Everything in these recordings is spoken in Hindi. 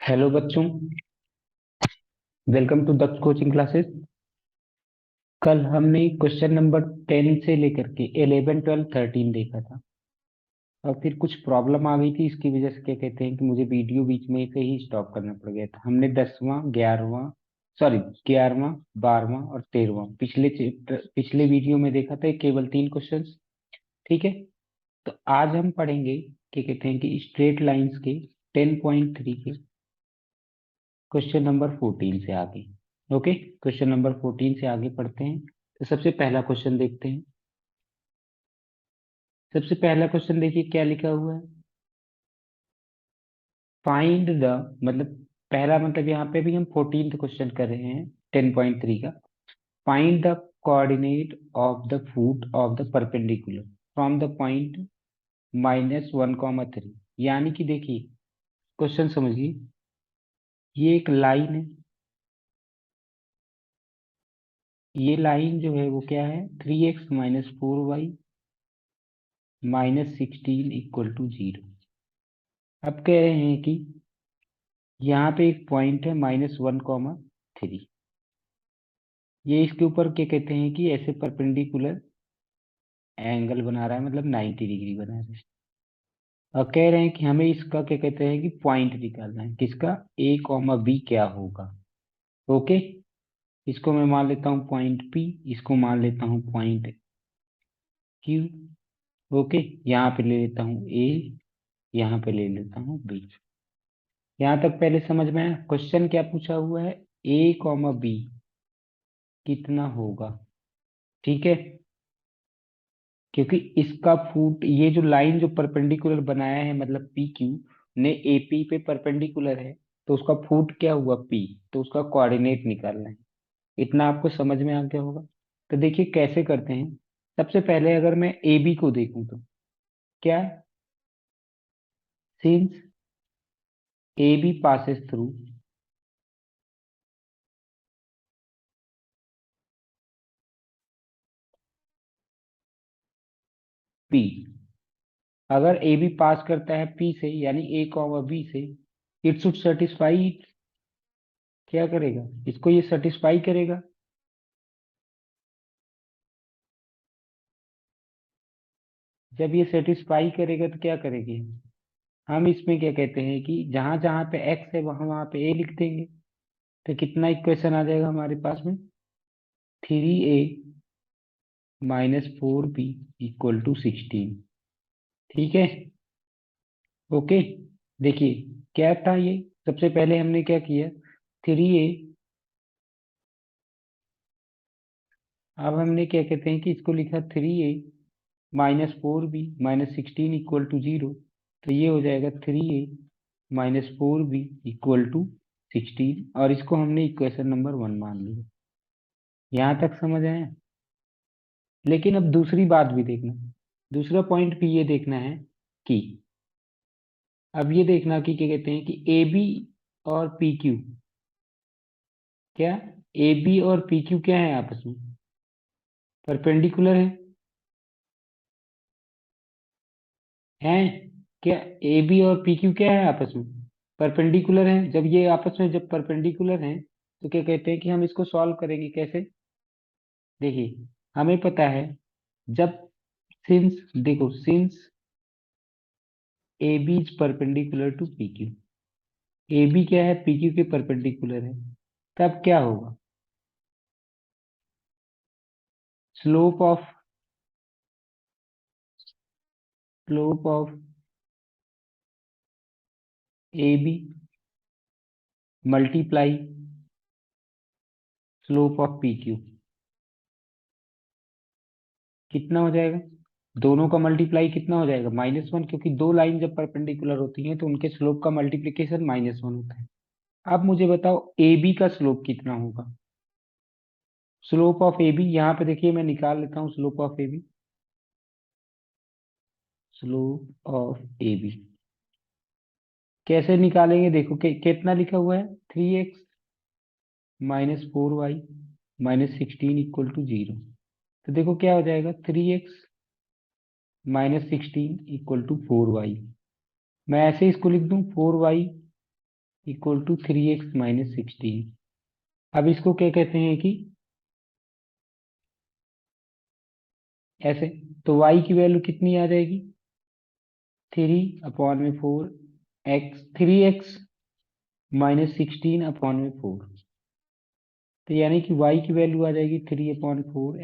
हेलो बच्चों, welcome to Daksh coaching classes. कल हमने क्वेश्चन नंबर 10 से लेकर के 11, 12, 13 देखा था और फिर कुछ प्रॉब्लम आ गई थी। इसकी वजह से क्या कहते हैं कि मुझे वीडियो बीच में से ही स्टॉप करना पड़ गया था। हमने 10वां 11वां सॉरी 11वां 12वां और 13वां पिछले वीडियो में देखा था, केवल 3 क्वेश्चन। ठीक है, तो आज हम पढ़ेंगे क्या कहते हैं कि स्ट्रेट लाइंस के 10.3 के क्वेश्चन नंबर 14 से आगे। ओके, क्वेश्चन नंबर 14 से आगे पढ़ते हैं। तो सबसे पहला क्वेश्चन देखते हैं। सबसे पहला क्वेश्चन देखिए क्या लिखा हुआ है। फाइंड द, मतलब पहला मतलब यहाँ पे भी हम 14th क्वेश्चन कर रहे हैं 10.3 का। Find the coordinate of the foot of the perpendicular from the point -1, 3। यानी कि देखिए, क्वेश्चन समझिए, ये एक लाइन है। ये लाइन जो है वो क्या है, 3x - 4y -16 = 0। अब कह रहे हैं कि यहाँ पे एक पॉइंट है -1, 3। ये इसके ऊपर क्या कहते हैं कि ऐसे परपेंडिकुलर एंगल बना रहा है, मतलब 90 डिग्री बना रहा है। और कह रहे हैं कि हमें इसका क्या कहते हैं कि पॉइंट निकालना है, किसका, A, B क्या होगा। ओके, इसको मैं मान लेता हूँ पॉइंट P, इसको मान लेता हूँ पॉइंट Q। ओके, यहाँ पे ले लेता हूँ A, यहाँ पे ले लेता हूँ B। यहाँ तक पहले समझ में आया। क्वेश्चन क्या पूछा हुआ है, A, B कितना होगा। ठीक है, क्योंकि इसका फुट, ये जो लाइन जो परपेंडिकुलर बनाया है, मतलब पी क्यू ने एपी पे परपेंडिकुलर है, तो उसका फुट क्या हुआ पी, तो उसका कोऑर्डिनेट निकालना है। इतना आपको समझ में आ गया होगा। तो देखिए कैसे करते हैं। सबसे पहले अगर मैं ए बी को देखूं तो क्या, since A B passes through P, अगर ए बी पास करता है पी से, यानी A, B से, इट शुड सेटिस्फाई। क्या करेगा, इसको ये सेटिस्फाई करेगा। जब ये सेटिस्फाई करेगा तो क्या करेंगे, हम इसमें क्या कहते हैं कि जहां जहां पे एक्स है वहां वहां पे ए लिख देंगे। तो कितना इक्वेशन आ जाएगा हमारे पास में, 3A - 4B = 16। ठीक है, ओके। देखिए क्या था ये, सबसे पहले हमने क्या किया, 3A, अब हमने क्या कहते हैं कि इसको लिखा 3A - 4B - 16 = 0। तो ये हो जाएगा 3A - 4B = 16, और इसको हमने इक्वेशन नंबर 1 मान लिया। यहाँ तक समझ आया। लेकिन अब दूसरी बात भी देखना, दूसरा पॉइंट भी ये देखना है कि, अब ये देखना कि क्या कहते हैं कि ए बी और पी क्यू, क्या, ए बी और पी क्यू क्या है आपस में, परपेंडिकुलर है क्या, ए बी और पी क्यू क्या है आपस में, परपेंडिकुलर है। जब ये आपस में जब परपेंडिकुलर हैं तो क्या कहते हैं कि हम इसको सॉल्व करेंगे कैसे। देखिए हमें पता है, जब, सिंस, देखो since A B is perpendicular to P Q, A B क्या है, पी क्यू के परपेंडिकुलर है, तब क्या होगा, slope of slope of A B multiply slope of P Q कितना हो जाएगा, दोनों का मल्टीप्लाई कितना हो जाएगा, -1, क्योंकि दो लाइन जब परपेंडिकुलर होती हैं तो उनके स्लोप का मल्टीप्लिकेशन -1 होता है। अब मुझे बताओ ए बी का स्लोप कितना होगा। स्लोप ऑफ ए बी, यहाँ पे देखिए मैं निकाल लेता हूँ slope of A B. Slope of A B कैसे निकालेंगे, देखो कितना लिखा हुआ है, 3x - 4y - 16 = 0। तो देखो क्या हो जाएगा, 3x - 16 = 4y। मैं ऐसे इसको लिख दूं 4y इक्वल टू 3x-16। अब इसको क्या कहते हैं कि ऐसे, तो y की वैल्यू कितनी आ जाएगी, 3/4 x, 3x-16/4। तो यानी कि y की वैल्यू आ जाएगी 3/4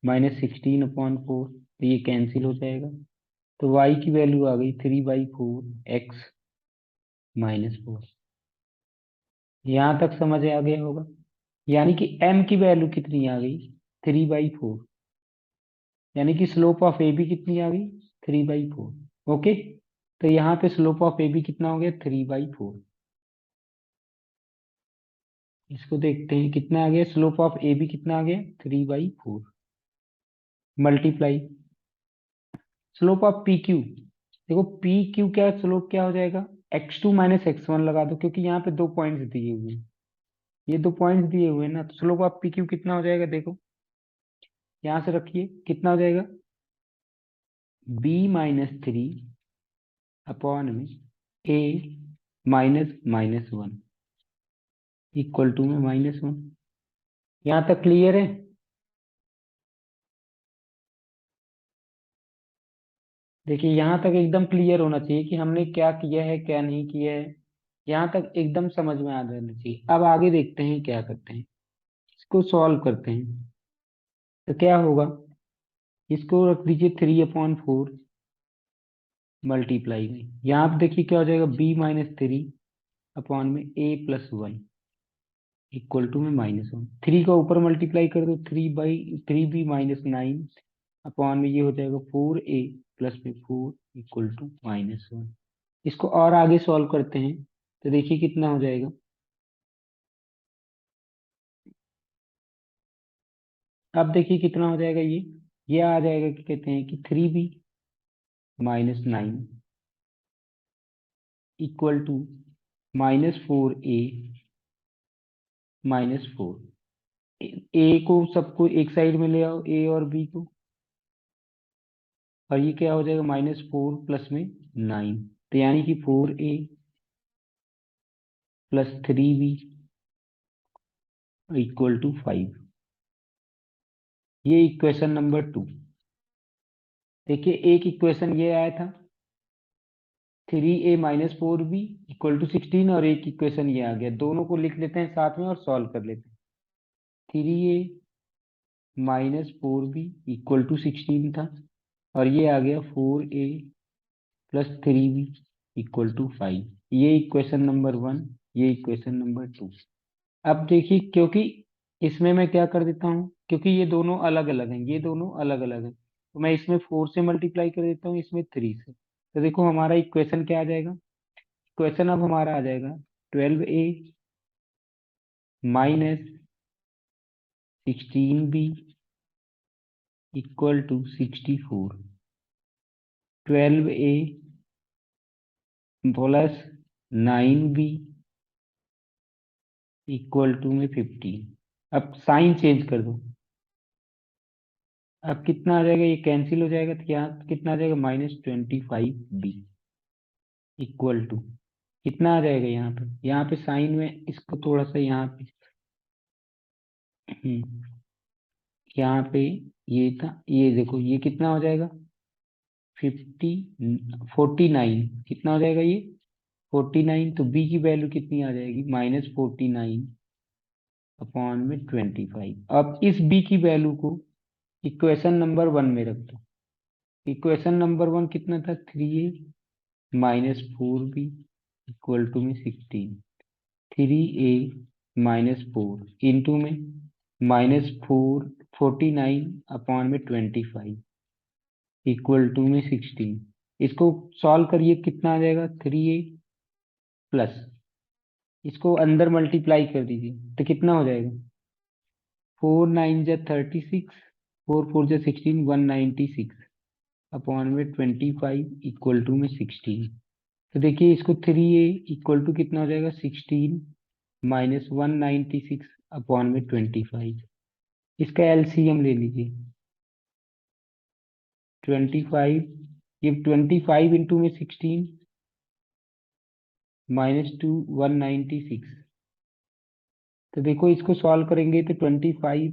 x-16/4। तो ये कैंसिल हो जाएगा, तो y की वैल्यू आ गई 3/4 x-4। यहाँ तक समझ आ गया होगा। यानी कि m की वैल्यू कितनी आ गई, 3/4। यानी कि स्लोप ऑफ ए बी कितनी आ गई, 3/4। ओके, तो यहाँ पे स्लोप ऑफ ए बी कितना हो गया, 3/4। इसको देखते हैं कितना आ गया, स्लोप ऑफ ए बी कितना आ गया, 3/4 multiply slope of P Q. देखो पी क्यू क्या स्लोप क्या हो जाएगा, x2 - x1 लगा दो, क्योंकि यहाँ पे 2 पॉइंट्स दिए हुए हैं, ये 2 पॉइंट्स दिए हुए हैं ना, तो स्लोप ऑफ पी क्यू कितना हो जाएगा, देखो यहाँ से रखिए कितना हो जाएगा, b-3 में a-1 इक्वल टू में -1। यहाँ तक क्लियर है। देखिए यहाँ तक एकदम क्लियर होना चाहिए कि हमने क्या किया है क्या नहीं किया है, यहाँ तक एकदम समझ में आ जाना चाहिए। अब आगे देखते हैं क्या करते हैं, इसको सॉल्व करते हैं। तो क्या होगा, इसको रख दीजिए 3/4 मल्टीप्लाई में, यहाँ पे देखिए क्या हो जाएगा, b-3 में a+1 इक्वल टू में -1। 3 का ऊपर मल्टीप्लाई कर दो, 3b-9 में ये हो जाएगा 4a+4 इक्वल टू -1। इसको और आगे सॉल्व करते हैं, तो देखिए कितना हो जाएगा। अब देखिए कितना हो जाएगा, ये आ जाएगा कि कहते हैं कि 3b-9 इक्वल टू -4a-4। ए को सबको एक साइड में ले आओ, ए और बी को, और ये क्या हो जाएगा, -4 प्लस में 9। तो यानी कि 4a+3b इक्वल टू 5। ये इक्वेशन नंबर 2। देखिए एक इक्वेशन ये आया था 3a-4b इक्वल टू 16, और एक इक्वेशन ये आ गया, दोनों को लिख लेते हैं साथ में और सॉल्व कर लेते हैं। 3a-4b इक्वल टू 16 था, और ये आ गया 4a+3b इक्वल टू 5। ये इक्वेशन नंबर 1, ये इक्वेशन नंबर 2। अब देखिए क्योंकि इसमें मैं क्या कर देता हूँ, क्योंकि ये दोनों अलग अलग हैं, ये दोनों अलग अलग हैं, तो मैं इसमें 4 से मल्टीप्लाई कर देता हूँ, इसमें 3 से। तो देखो हमारा इक्वेशन क्या आ जाएगा, इक्वेशन अब हमारा आ जाएगा 12a-16b equal to 64। 12a+9b equal to में 15। अब साइन चेंज कर दो, अब कितना आ जाएगा, ये कैंसिल हो जाएगा, तो यहाँ कितना आ जाएगा, -25b इक्वल टू कितना आ जाएगा, यहाँ पे साइन में इसको थोड़ा सा यहाँ पे यहाँ पे ये था, ये देखो ये कितना हो जाएगा, 49 कितना हो जाएगा ये, 49। तो बी की वैल्यू कितनी आ जाएगी, -49/25। अब इस बी की वैल्यू को इक्वेशन नंबर 1 में रख दो। इक्वेशन नंबर 1 कितना था, 3a-4b इक्वल टू में 16। 3a-4 इंटू में -49/25 इक्वल टू में 16। इसको सॉल्व करिए, कितना आ जाएगा, 3a प्लस, इसको अंदर मल्टीप्लाई कर दीजिए, तो कितना हो जाएगा, 4 9 जा 36, 4 4 जा 16, 196/25 इक्वल टू में 16। तो देखिए इसको 3a इक्वल टू कितना हो जाएगा, 16 -196/25। इसका एलसीएम ले लीजिए, 25, ये 25 इंटू में 16 -196। तो देखो इसको सॉल्व करेंगे तो 25,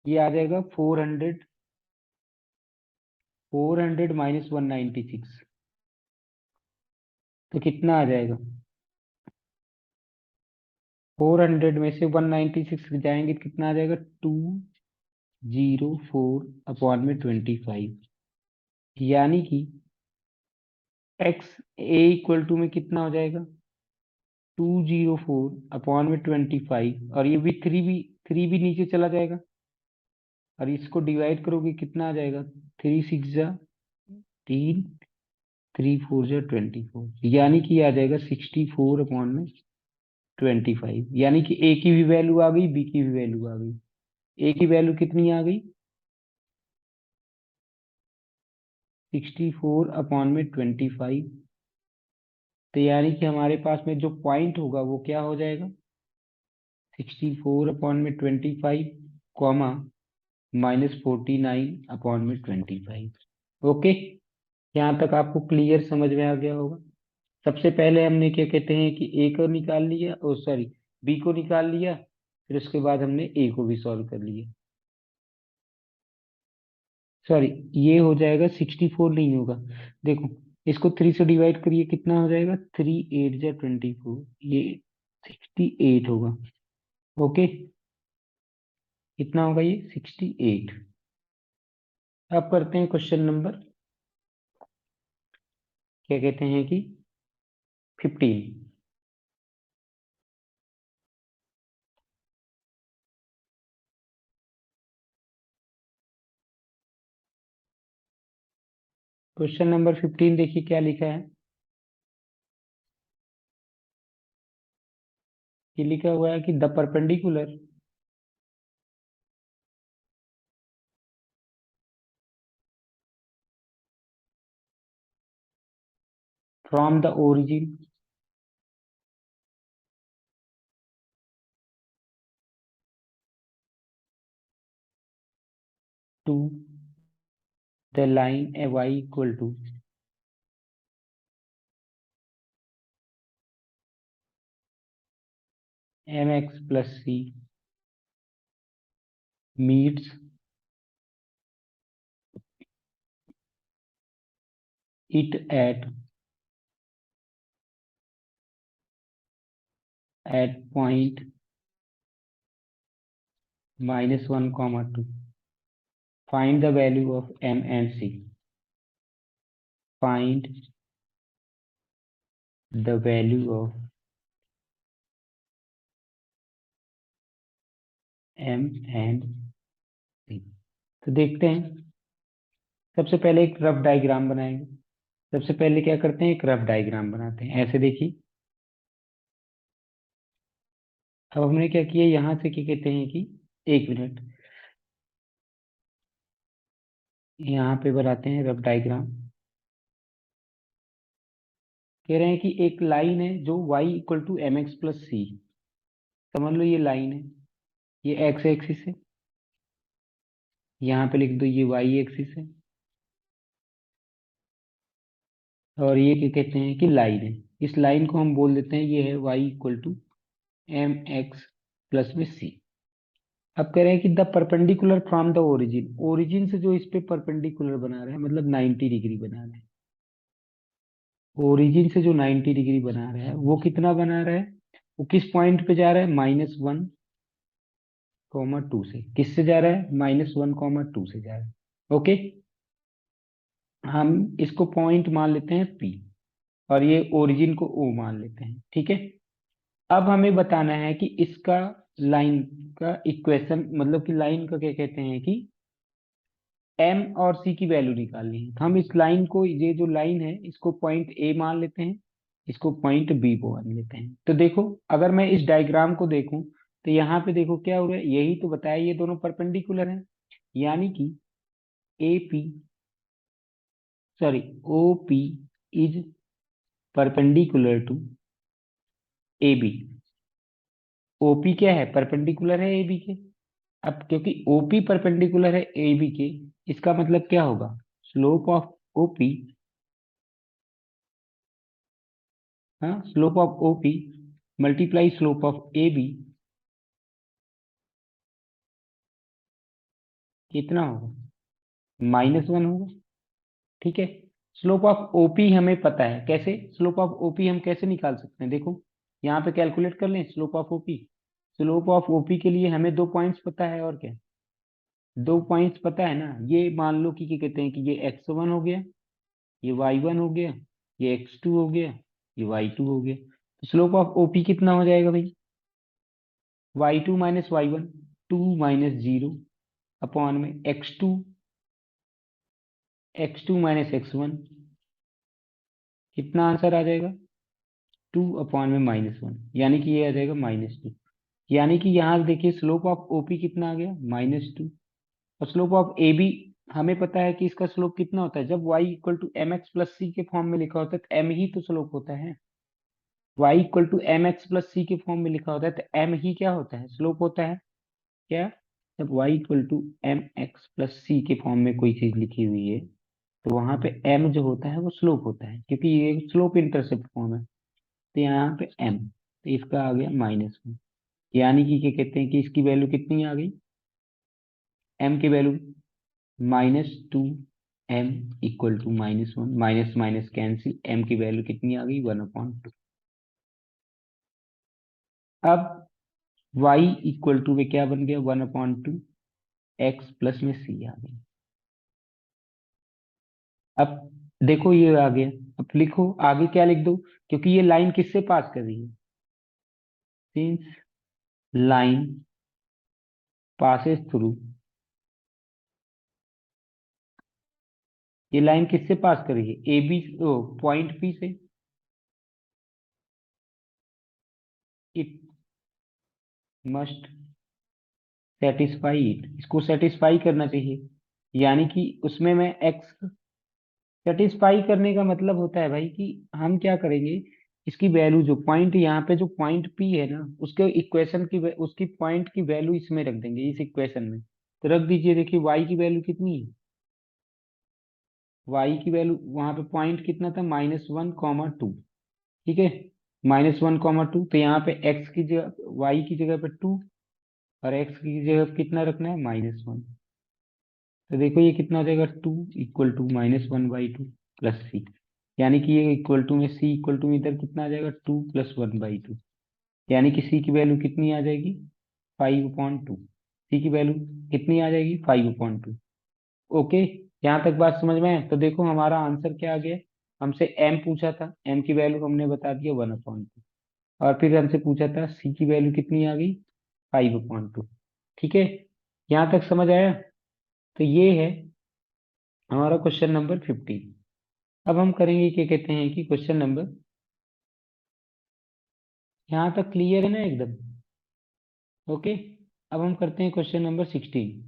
ये आ जाएगा 400, 400 -196, तो कितना आ जाएगा? 400 में से 196 जाएंगे तो कितना आ जाएगा? 204 अपॉन में 25, यानी कि एक्स ए इक्वल टू में कितना हो जाएगा? 204 अपॉन में 25, और ये भी थ्री भी नीचे चला जाएगा, और इसको डिवाइड करोगे कितना आ जाएगा? 3 6 जा 3, 3 4 जा 24, यानी कि आ जाएगा 64 अपॉन में 25, यानी कि ए की भी वैल्यू आ गई, बी की भी वैल्यू आ गई। ए की वैल्यू कितनी आ गई? 64 अपॉन में 25, तो यानी कि हमारे पास में जो पॉइंट होगा वो क्या हो जाएगा? 64 अपॉन में 25, कॉमा -49 अपॉन में 25। ओके, यहाँ तक आपको क्लियर समझ में आ गया होगा। सबसे पहले हमने क्या कहते हैं कि ए को निकाल लिया, ओ सॉरी, बी को निकाल लिया, फिर उसके बाद हमने ए को भी सॉल्व कर लिया। सॉरी, ये हो जाएगा 64 नहीं होगा, देखो इसको 3 से डिवाइड करिए, कितना हो जाएगा? 3 8 जा 24, ये 68 होगा। ओके, कितना होगा ये? 68। अब करते हैं क्वेश्चन नंबर, क्या कहते हैं कि 15। क्वेश्चन नंबर 15 देखिए क्या लिखा है। ये लिखा हुआ है कि the perpendicular from the origin to the line y equal to mx plus c meets it at point -1, 2. Find the value of m and c. Find the value of m and c। तो देखते हैं, सबसे पहले एक रफ डायग्राम बनाएंगे। सबसे पहले क्या करते हैं, एक रफ डायग्राम बनाते हैं, ऐसे देखिए। अब हमने क्या किया, यहाँ से क्या कहते हैं कि, एक मिनट, यहाँ पे बनाते हैं रफ डायग्राम। कह रहे हैं कि एक लाइन है जो y equal to m x plus c, समझ लो ये लाइन है, ये x एक्सिस है, यहाँ पे लिख दो ये y एक्सिस है, और ये क्या कहते हैं कि लाइन है। इस लाइन को हम बोल देते हैं ये है y equal to m x plus में सी। अब कह रहे हैं कि the perpendicular from the origin, origin से जो इस पे परपेंडिकुलर बना रहे हैं, मतलब 90 डिग्री बना रहे हैं, ओरिजिन से जो 90 डिग्री बना रहा है वो कितना बना रहा है? वो किस पॉइंट पे जा रहा है? -1, 2 से। किससे जा रहा है? -1, 2 से जा रहा है। ओके, हम इसको पॉइंट मान लेते हैं पी, और ये ओरिजिन को ओ मान लेते हैं, ठीक है। अब हमें बताना है कि इसका लाइन का इक्वेशन, मतलब कि लाइन का क्या कहते हैं कि एम और सी की वैल्यू निकालनी है। तो हम इस लाइन को, ये जो लाइन है इसको पॉइंट ए मान लेते हैं, इसको पॉइंट बी मान लेते हैं। तो देखो, अगर मैं इस डायग्राम को देखूं तो यहाँ पे देखो क्या हो रहा है, यही तो बताया, ये दोनों परपेंडिकुलर हैं, यानी कि A P, sorry, O P is perpendicular to A B. OP क्या है? परपेंडिकुलर है ए बी के। अब क्योंकि ओपी परपेंडिकुलर है ए बी के, इसका मतलब क्या होगा? स्लोप ऑफ ओपी हाँ, slope of OP multiply slope of A B कितना होगा, -1 होगा। ठीक है। स्लोप ऑफ ओपी हमें पता है, कैसे स्लोप ऑफ ओपी हम कैसे निकाल सकते हैं, देखो यहाँ पे कैलकुलेट कर लें slope of OP. Slope of OP के लिए हमें दो पॉइंट्स पता है, और क्या, दो पॉइंट्स पता है ना। ये मान लो कि क्या कहते हैं कि ये x1 हो गया, ये y1 हो गया, ये x2 हो गया, ये y2 हो गया। तो स्लोप ऑफ ओपी कितना हो जाएगा भाई, y2 माइनस y1, 2 - 0 अपॉन में x2 माइनस x1, कितना आंसर आ जाएगा, 2/-1, यानी कि ये आ जाएगा -2। यानी कि यहाँ देखिए स्लोप ऑफ ओपी कितना आ गया, -2। और स्लोप ऑफ ए बी हमें पता है कि इसका स्लोप कितना होता है, जब y equal to m x plus c के फॉर्म में लिखा होता है तो m ही तो स्लोप होता है। y equal to m x plus c के फॉर्म में लिखा होता है तो m ही क्या होता है, स्लोप होता है। क्या, जब y equal to m x plus c के फॉर्म में कोई चीज लिखी हुई है तो वहां पे m जो होता है वो स्लोप होता है, क्योंकि ये स्लोप इंटरसेप्ट फॉर्म है। तो यहाँ पे m, तो इसका आ गया -1। यानी कि क्या कहते हैं कि इसकी वैल्यू कितनी आ गई, m की value -2m equal to -1, minus minus cancel, m की वैल्यू कितनी आ गई, 1/2। अब y इक्वल टू में क्या बन गया, 1/2, x प्लस में c आ गई। अब देखो ये आ गया, अब लिखो आगे क्या लिख दो, क्योंकि ये लाइन किससे पास कर रही है, सिंस लाइन पासेस थ्रू, ये लाइन किससे पास कर रही है, ए बी, पॉइंट पी से। इट मस्ट सेटिस्फाई इट, इसको सेटिस्फाई करना चाहिए। यानी कि उसमें मैं एक्स, सेटिस्फाई करने का मतलब होता है भाई कि हम क्या करेंगे, इसकी वैल्यू जो पॉइंट यहाँ पे जो पॉइंट पी है ना, उसके इक्वेशन की उसकी पॉइंट की वैल्यू इसमें रख देंगे, इस इक्वेशन में। तो रख दीजिए, देखिए वाई की वैल्यू कितनी है, वाई की वैल्यू वहां पे पॉइंट कितना था, -1, 2। ठीक है, -1, 2। तो यहाँ पे एक्स की जगह, वाई की जगह पे 2, और एक्स की जगह पे कितना रखना है, -1। तो देखो ये कितना हो जाएगा, 2 इक्वल टू -1/2 प्लस सी। यानी कि ये इक्वल टू में सी इक्वल टू में इधर कितना आ जाएगा, 2 + 1/2। यानी कि सी की वैल्यू कितनी आ जाएगी, 5/2। सी की वैल्यू कितनी आ जाएगी, 5/2। ओके, यहाँ तक बात समझ में है। तो देखो हमारा आंसर क्या आ गया, हमसे एम पूछा था, एम की वैल्यू हमने बता दिया 1/2, और फिर हमसे पूछा था सी की वैल्यू कितनी आ गई, 5/2। ठीक है, यहाँ तक समझ आया। तो ये है हमारा क्वेश्चन नंबर 15। अब हम करेंगे क्या कहते हैं कि क्वेश्चन नंबर, यहाँ तक क्लियर है ना एकदम, ओके। अब हम करते हैं क्वेश्चन नंबर 16।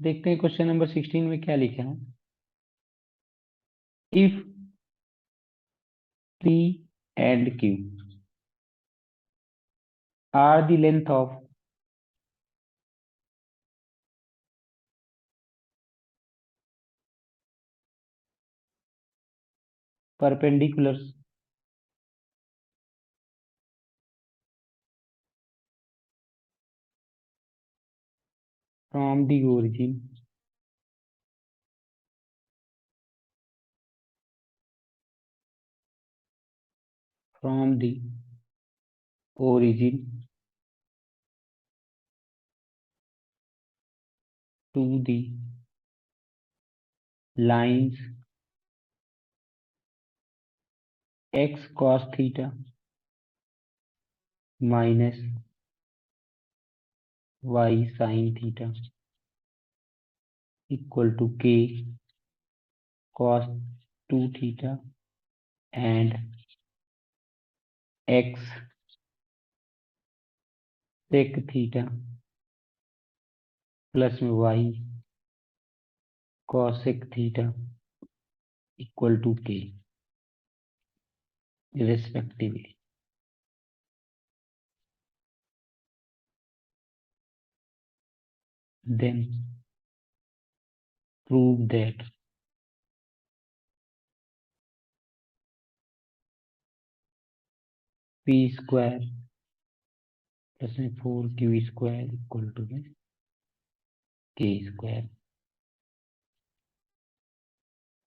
देखते हैं क्वेश्चन नंबर 16 में क्या लिखा है। If P and Q R the length of perpendiculars from the origin from the origin to the lines x cos theta minus y sin theta equal to k cos 2 theta and x sec theta plus में y cosec theta equal to k respectively. Then prove that P square plus में 4q स्क्वायर इक्वल टू में के स्क्वायर।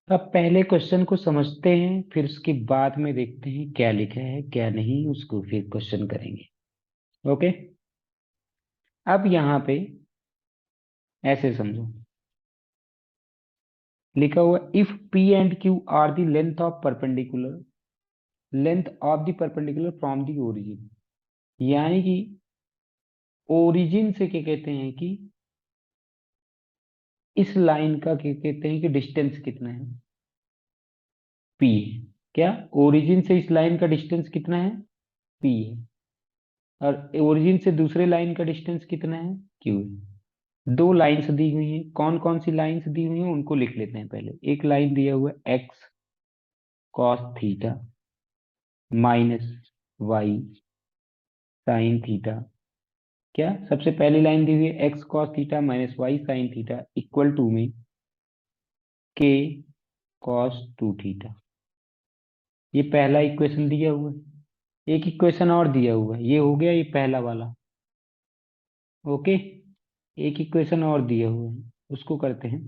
अब पहले क्वेश्चन को समझते हैं, फिर उसके बाद में देखते हैं क्या लिखा है क्या नहीं, उसको फिर क्वेश्चन करेंगे। ओके, अब यहाँ पे ऐसे समझो, लिखा हुआ if P and Q R the length of the perpendicular from the origin, यानी कि ओरिजिन से क्या कहते हैं कि इस लाइन का क्या कहते हैं कि डिस्टेंस कितना है, पी है। क्या ओरिजिन से इस लाइन का डिस्टेंस कितना है, पी है, और ओरिजिन से दूसरे लाइन का डिस्टेंस कितना है, क्यू है। दो लाइंस दी हुई हैं, कौन कौन सी लाइंस दी हुई हैं उनको लिख लेते हैं पहले। एक लाइन दिया हुआ है x cos theta minus y sine theta. क्या सबसे पहली लाइन दी हुई है x cos theta minus y sine theta equal to में के कॉस टू थीटा। ये पहला इक्वेशन दिया हुआ है। एक इक्वेशन और दिया हुआ है, ये हो गया ये पहला वाला। ओके, एक इक्वेशन और दिया हुआ है, उसको करते हैं।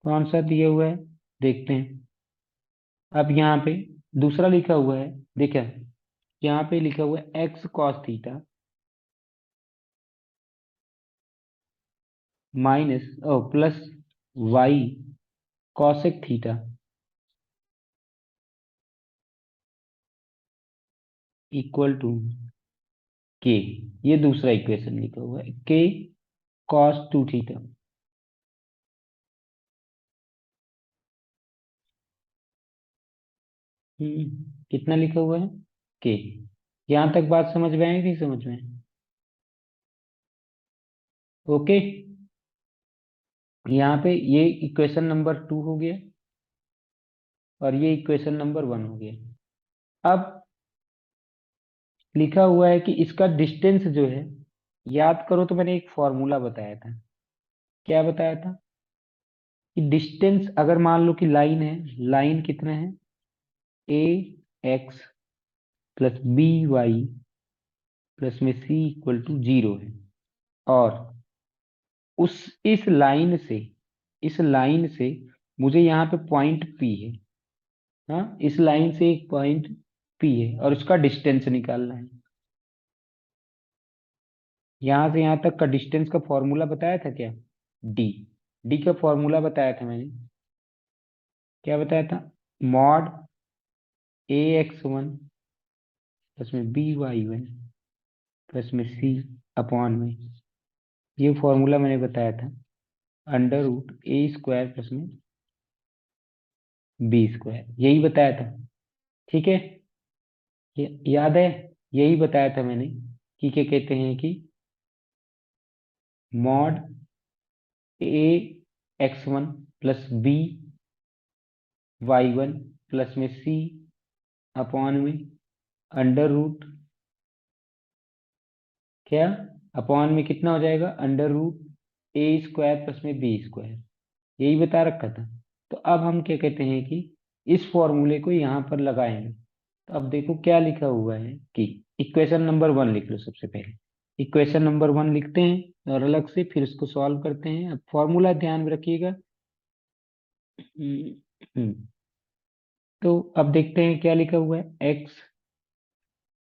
कौन सा दिया हुआ है देखते हैं। अब यहाँ पे दूसरा लिखा हुआ है, देखा, यहाँ पे लिखा हुआ है x cos theta minus plus y cosec theta equal to k. ये दूसरा इक्वेशन लिखा हुआ है के कॉस टू थीटा। कितना लिखा हुआ है, के। यहां तक बात समझ में आई, नहीं समझ में? ओके, यहाँ पे ये इक्वेशन नंबर 2 हो गया और ये इक्वेशन नंबर 1 हो गया। अब लिखा हुआ है कि इसका डिस्टेंस जो है, याद करो तो मैंने एक फॉर्मूला बताया था। क्या बताया था कि डिस्टेंस अगर मान लो कि लाइन है, लाइन कितना है, a x plus b y plus में सी इक्वल टू 0 है, और उस इस लाइन से मुझे यहाँ पे पॉइंट पी है। हाँ, इस लाइन से एक पॉइंट पी है और उसका डिस्टेंस निकालना है। यहां से यहां तक का डिस्टेंस का फॉर्मूला बताया था क्या, डी। डी का फॉर्मूला बताया था मैंने। क्या बताया था, mod a x one plus में बी वाई वन प्लस में सी अपॉन में, ये फॉर्मूला मैंने बताया था, under root a square plus में बी स्क्वायर, यही बताया था। ठीक है, याद है, यही बताया था मैंने कि क्या कहते हैं कि mod a x one plus b y one plus में सी अपॉन में अंडर रूट, क्या, अपॉन में कितना हो जाएगा, under root a square plus में बी स्क्वायर, यही बता रखा था। तो अब हम क्या कहते हैं कि इस फॉर्मूले को यहाँ पर लगाएंगे। तो अब देखो क्या लिखा हुआ है कि इक्वेशन नंबर 1 लिख लो सबसे पहले। इक्वेशन नंबर 1 लिखते हैं और अलग से फिर उसको सॉल्व करते हैं। अब फॉर्मूला ध्यान में रखिएगा। हम्म, हम्म। तो अब देखते हैं क्या लिखा हुआ है, x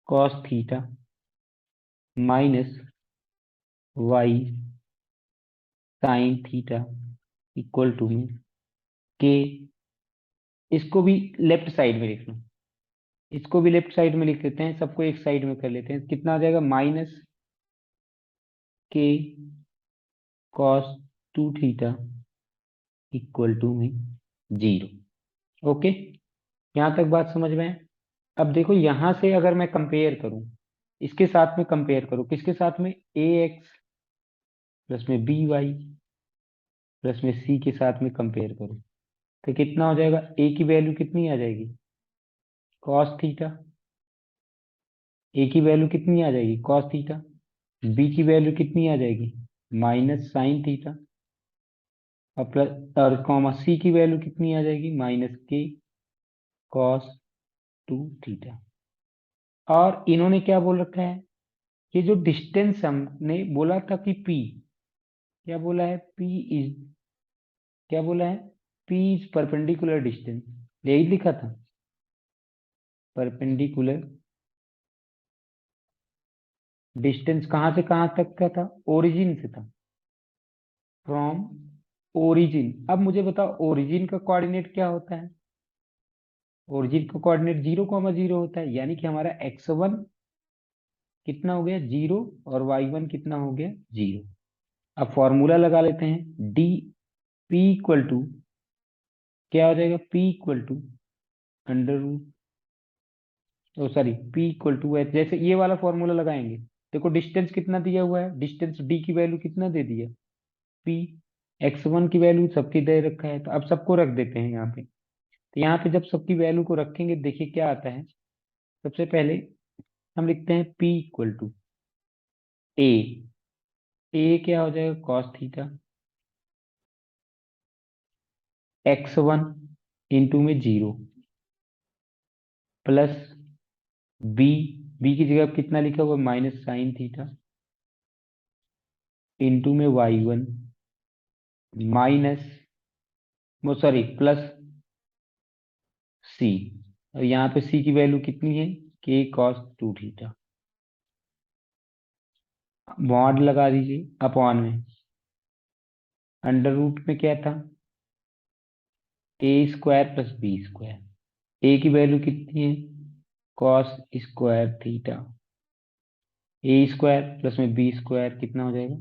cos theta minus y sine theta equal to में के। इसको भी लेफ्ट साइड में लिख लो, इसको भी लेफ्ट साइड में लिख लेते हैं, सबको एक साइड में कर लेते हैं। कितना आ जाएगा, minus k cos two theta equal to में 0। ओके, यहाँ तक बात समझ में है। अब देखो यहां से अगर मैं कंपेयर करूं, इसके साथ में कंपेयर करूं, किसके साथ में, ए एक्स प्लस में बी वाई प्लस में सी के साथ में कंपेयर करूं, तो कितना हो जाएगा, ए की वैल्यू कितनी आ जाएगी, कॉस थीटा। ए की वैल्यू कितनी आ जाएगी, कॉस थीटा। बी की वैल्यू कितनी आ जाएगी, माइनस साइन थीटा। और प्लस और कॉमा सी की वैल्यू कितनी आ जाएगी, -k cos 2 थीटा। और इन्होंने क्या बोल रखा है, ये जो डिस्टेंस हमने बोला था कि p, क्या बोला है, इज क्या बोला है, p इज परपेंडिकुलर डिस्टेंस, यही लिखा था, परपेंडिकुलर डिस्टेंस कहां से कहां तक का था, ओरिजिन से था, फ्रॉम ओरिजिन। अब मुझे बताओ ओरिजिन का कोऑर्डिनेट क्या होता है, ओरिजिन का कोऑर्डिनेट 0,0 होता है, यानी कि हमारा x1 कितना हो गया 0 और y1 कितना हो गया 0। अब फॉर्मूला लगा लेते हैं, डी p इक्वल टू क्या हो जाएगा, p equal to under root, oh sorry p equal to, जैसे ये वाला फॉर्मूला लगाएंगे, देखो डिस्टेंस कितना दिया हुआ है, डिस्टेंस d की वैल्यू कितना दे दिया, p, x1 की वैल्यू सबकी दे रखा है, तो अब सबको रख देते हैं यहाँ पे। तो यहाँ पे जब सबकी वैल्यू को रखेंगे देखिए क्या आता है। सबसे पहले हम लिखते हैं p इक्वल टू ए, ए क्या हो जाएगा कॉस थीटा, x1 इंटू में 0 प्लस बी, बी की जगह कितना लिखा हुआ -sin थीटा इंटू में y1 माइनस, वो सॉरी प्लस सी, और यहाँ पे सी की वैल्यू कितनी है, k cos 2 थीटा, मॉड लगा दीजिए अपॉन में, अंडर रूट में क्या था a² प्लस b², ए की वैल्यू कितनी है cos² थीटा, a² प्लस में b² कितना हो जाएगा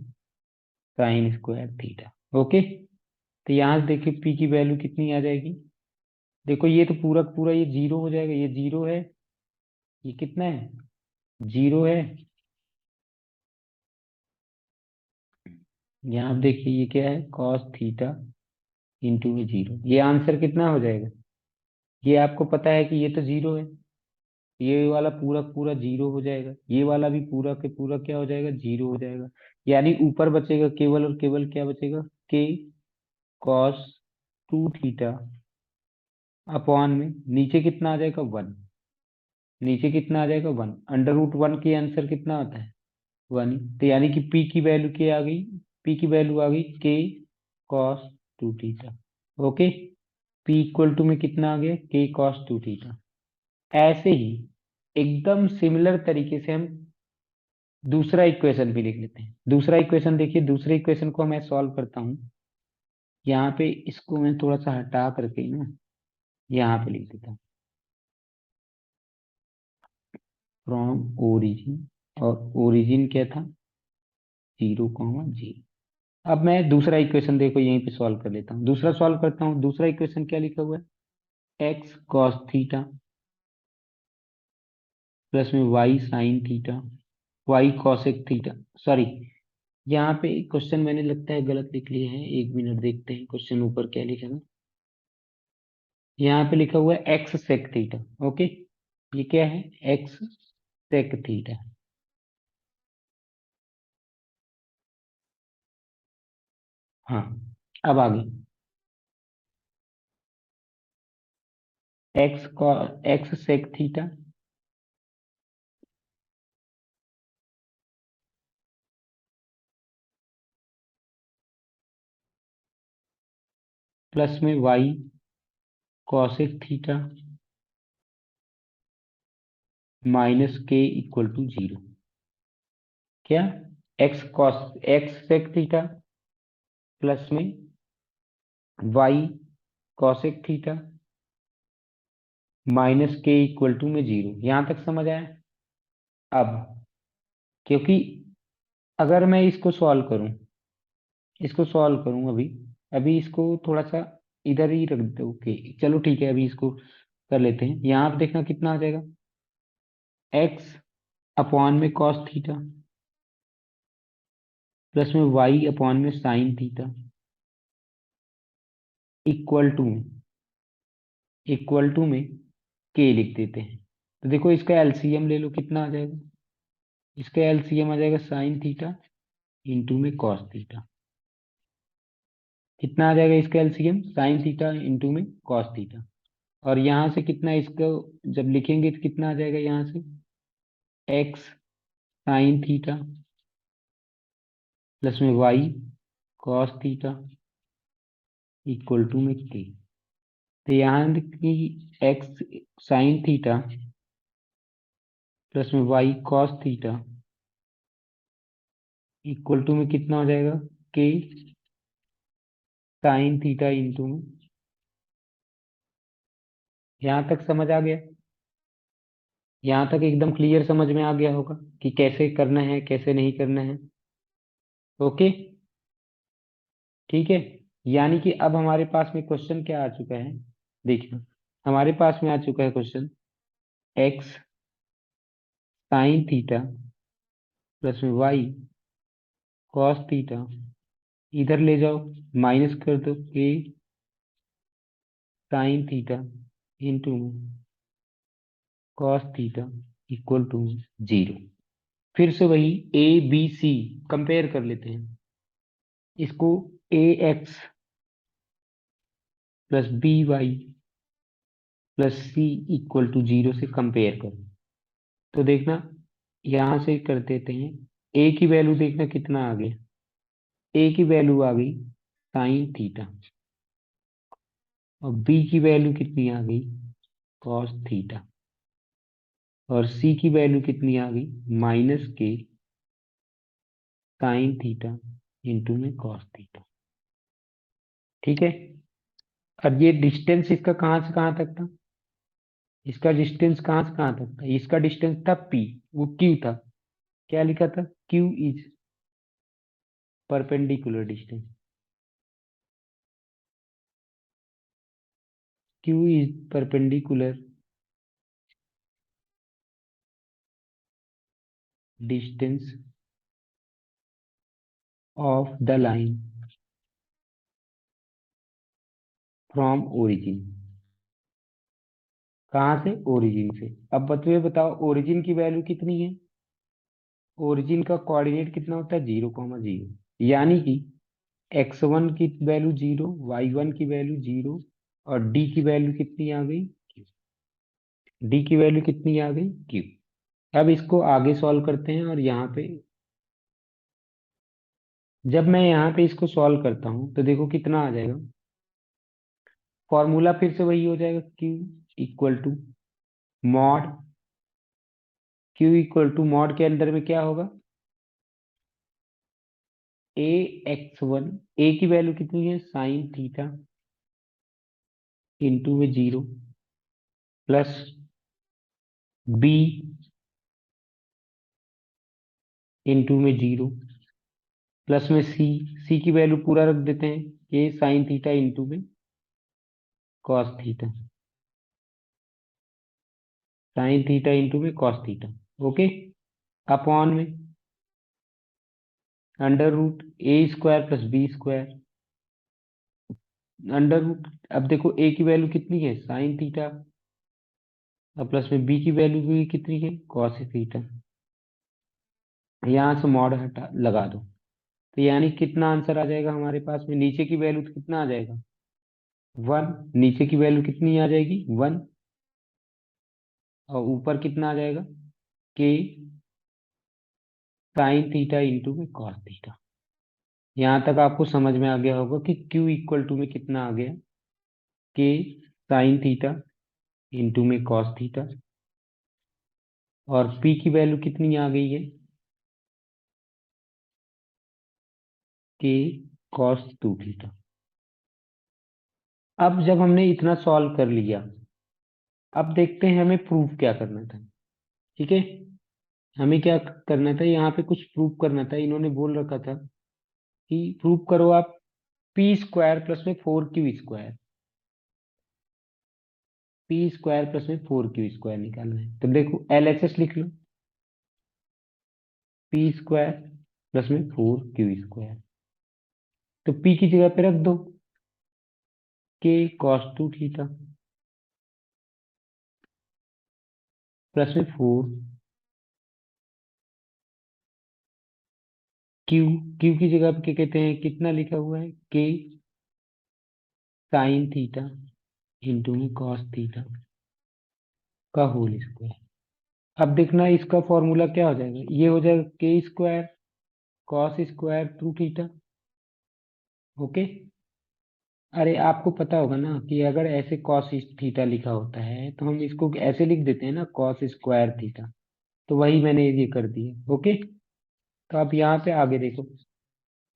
sin² थीटा। ओके, तो यहाँ से देखिए p की वैल्यू कितनी आ जाएगी, देखो ये तो पूरा का पूरा ये 0 हो जाएगा, ये 0 है, ये कितना है 0 है, यहाँ आप देखिए ये क्या है cos थीटा इंटू में 0, ये आंसर कितना हो जाएगा, ये आपको पता है कि ये तो 0 है, ये वाला पूरा पूरा 0 हो जाएगा, ये वाला भी पूरा के पूरा क्या हो जाएगा 0 हो जाएगा, यानी ऊपर बचेगा केवल और केवल क्या बचेगा, k cos 2 थीटा अपॉन में नीचे कितना आ जाएगा 1, नीचे कितना आ जाएगा 1, अंडर रूट 1 के आंसर कितना आता है 1, तो यानी कि p की वैल्यू क्या आ गई, p की वैल्यू आ गई k cos 2 theta. Okay, p equal to में कितना आ गया k cos 2 थीटा। ऐसे ही एकदम सिमिलर तरीके से हम दूसरा इक्वेशन भी लिख लेते हैं। दूसरा इक्वेशन देखिए, दूसरे इक्वेशन को मैं सॉल्व करता हूँ, यहाँ पे इसको मैं थोड़ा सा हटा करके ना यहाँ पे लिख देता हूँ, फ्रॉम ओरिजिन, और ओरिजिन क्या था 0,0। अब मैं दूसरा इक्वेशन देखो यहीं पे सॉल्व कर लेता हूँ, दूसरा सॉल्व करता हूँ, दूसरा इक्वेशन क्या लिखा हुआ है x cos 2 प्लस में y sin 2, y cos 1 theta, sorry यहाँ पे क्वेश्चन मैंने लगता है गलत लिख लिया है, एक मिनट देखते हैं क्वेश्चन ऊपर क्या लिखा है, यहाँ पे लिखा हुआ है x sec 2। ओके, ये क्या है x sec 2। हाँ, अब आगे x sec 2 प्लस में y cos 1 theta minus k equal to 0। क्या, x sec 2 प्लस में y cos 1 theta minus k equal to में 0, यहां तक समझ आया। अब क्योंकि अगर मैं इसको सॉल्व करूं अभी, अभी इसको थोड़ा सा इधर ही रख दो, ओके चलो ठीक है, अभी इसको कर लेते हैं। यहाँ पे देखना कितना आ जाएगा, x अपॉन में cos 2 प्लस में y अपॉन में sin 2 इक्वल टू में k लिख देते हैं। तो देखो इसका एलसीएम ले लो, कितना आ जाएगा, इसका एलसीएम आ जाएगा sin 2 इंटू में cos 2। कितना आ जाएगा इसका एलसीएम, साइन थीटा इंटू में कॉस थीटा। और यहाँ से कितना इसको जब लिखेंगे तो कितना आ जाएगा यहाँ से, एक्स साइन थीटा प्लस में y cos theta equal to में के। तो यहाँ की एक्स साइन थीटा प्लस में y cos theta equal to में कितना हो जाएगा, के साइन थीटा इंटू में। यहाँ तक समझ आ गया? यहाँ तक एकदम क्लियर समझ में आ गया होगा कि कैसे करना है कैसे नहीं करना है। ओके, ठीक है। यानी कि अब हमारे पास में क्वेश्चन क्या आ चुका है, देखिए हमारे पास में आ चुका है question, x sine theta plus में वाई कॉस थीटा, इधर ले जाओ माइनस कर दो k sine theta into cos theta equal to 0। फिर से वही ए बी सी कंपेयर कर लेते हैं। इसको a x plus b y plus c equal to 0 से कंपेयर करो। तो देखना यहां से कर देते हैं, ए की वैल्यू देखना कितना आ गया, ए की वैल्यू आ गई साइन थीटा, और बी की वैल्यू कितनी आ गई, कॉस थीटा, और सी की वैल्यू कितनी आ गई, माइनस के साइन थीटा इंटू में कॉस थीटा। ठीक है। अब ये डिस्टेंस इसका कहाँ से कहाँ तक था, इसका डिस्टेंस कहाँ से कहाँ तक था, इसका डिस्टेंस था पी, वो क्यू था। क्या लिखा था, Q is perpendicular distance, Q is perpendicular distance of the line from origin. कहाँ से, ओरिजिन से। अब बतवे बताओ ओरिजिन की वैल्यू कितनी है, ओरिजिन का कोऑर्डिनेट कितना होता है, 0,0। यानी कि x1 की वैल्यू 0, y1 की वैल्यू 0, और d की वैल्यू कितनी आ गई, d की वैल्यू कितनी आ गई, q। अब इसको आगे सॉल्व करते हैं, और यहाँ पे जब मैं यहाँ पे इसको सॉल्व करता हूँ तो देखो कितना आ जाएगा, फॉर्मूला फिर से वही हो जाएगा, q equal to mod, q equal to mod के अंदर में क्या होगा, ए x1, ए की वैल्यू कितनी है साइन थीटा इंटू में 0 प्लस बी इंटू में 0 प्लस में सी, सी की वैल्यू पूरा रख देते हैं, ये साइन थीटा इंटू में cos theta, sine theta into में कॉस थीटा। ओके, अपॉन में under root a square plus b square, under root, अब देखो ए की वैल्यू कितनी है साइन थीटा, और प्लस में बी की वैल्यू भी कितनी है कॉस थीटा, यहाँ से मॉड हटा लगा दो। तो यानी कितना आंसर आ जाएगा हमारे पास में, नीचे की वैल्यू तो कितना आ जाएगा 1, नीचे की वैल्यू कितनी आ जाएगी 1, और ऊपर कितना आ जाएगा के साइन थीटा इंटू में कॉस थीटा। यहाँ तक आपको समझ में आ गया होगा कि Q इक्वल टू में कितना आ गया, के साइन थीटा इंटू में कॉस थीटा, और P की वैल्यू कितनी आ गई है, के कॉस 2 थीटा। अब जब हमने इतना सॉल्व कर लिया, अब देखते हैं हमें प्रूफ क्या करना था। ठीक है, हमें क्या करना था, यहाँ पे कुछ प्रूफ करना था। इन्होंने बोल रखा था कि प्रूफ करो आप पी स्क्वायर प्लस में 4Q square, P square plus में 4Q स्क्वायर निकालना है। तो देखो LHS लिख लो, पी स्क्वायर प्लस में 4Q स्क्वायर, तो पी की जगह पे रख दो के कॉस 2 थीटा प्लस में 4Q, क्यू की जगह पे क्या कहते हैं, कितना लिखा हुआ है के साइन थीटा इंटू में कॉस थीटा का होल स्क्वायर। अब देखना इसका फॉर्मूला क्या हो जाएगा, ये हो जाएगा k square cos square two theta. Okay. अरे आपको पता होगा ना कि अगर ऐसे कॉस थीटा लिखा होता है तो हम इसको ऐसे लिख देते हैं ना, कॉस स्क्वायर थीटा। तो वही मैंने ये कर दिया। ओके। तो आप यहाँ पे आगे देखो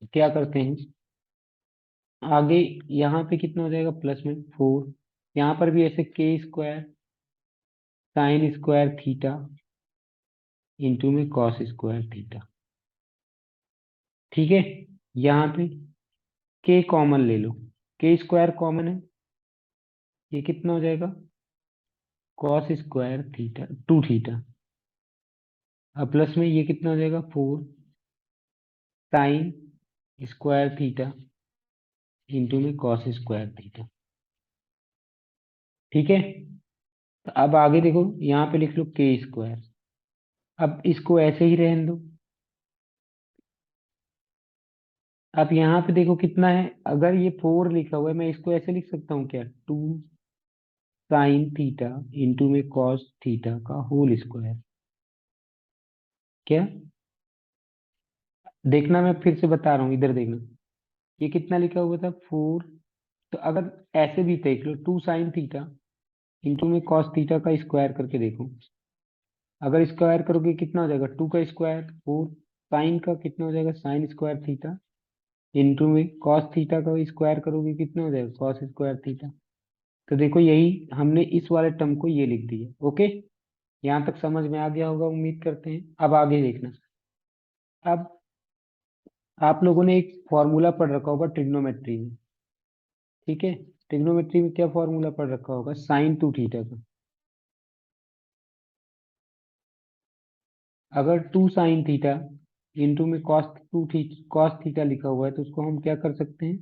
क्या करते हैं। आगे यहाँ पे कितना हो जाएगा, प्लस में 4। यहाँ पर भी ऐसे के square sine square theta into में कॉस स्क्वायर थीटा। ठीक है। यहाँ पे के कॉमन ले लो, के स्क्वायर कॉमन है, ये कितना हो जाएगा, cos square theta two theta. अब प्लस में ये कितना हो जाएगा, 4 साइन स्क्वायर थीटा इंटू में कॉस स्क्वायर थीटा। ठीक है। तो अब आगे देखो, यहाँ पे लिख लो के स्क्वायर। अब इसको ऐसे ही रहने दो। अब यहाँ पे देखो कितना है, अगर ये 4 लिखा हुआ है मैं इसको ऐसे लिख सकता हूँ क्या, 2 साइन थीटा इंटू में कॉस थीटा का होल स्क्वायर। क्या, देखना मैं फिर से बता रहा हूँ, इधर देखना। ये कितना लिखा हुआ था, 4। तो अगर ऐसे भी देख लो, 2 साइन थीटा इंटू में कॉस थीटा का स्क्वायर करके देखो। अगर स्क्वायर करोगे कितना हो जाएगा, 2 का स्क्वायर 4, साइन का कितना हो जाएगा, साइन स्क्वायर थीटा इंटू में कॉस थीटा का स्क्वायर करोगे कितना हो जाएगा, कॉस स्क्वायर थीटा। तो देखो यही हमने इस वाले टर्म को ये लिख दिया। ओके। यहाँ तक समझ में आ गया होगा, उम्मीद करते हैं। अब आगे देखना। अब आप लोगों ने एक फॉर्मूला पढ़ रखा होगा ट्रिग्नोमेट्री में। ठीक है। ट्रिग्नोमेट्री में क्या फॉर्मूला पढ़ रखा होगा, साइन टू थीटा का। अगर 2 साइन थीटा इंटू में कॉस थीटा लिखा हुआ है तो उसको हम क्या कर सकते हैं,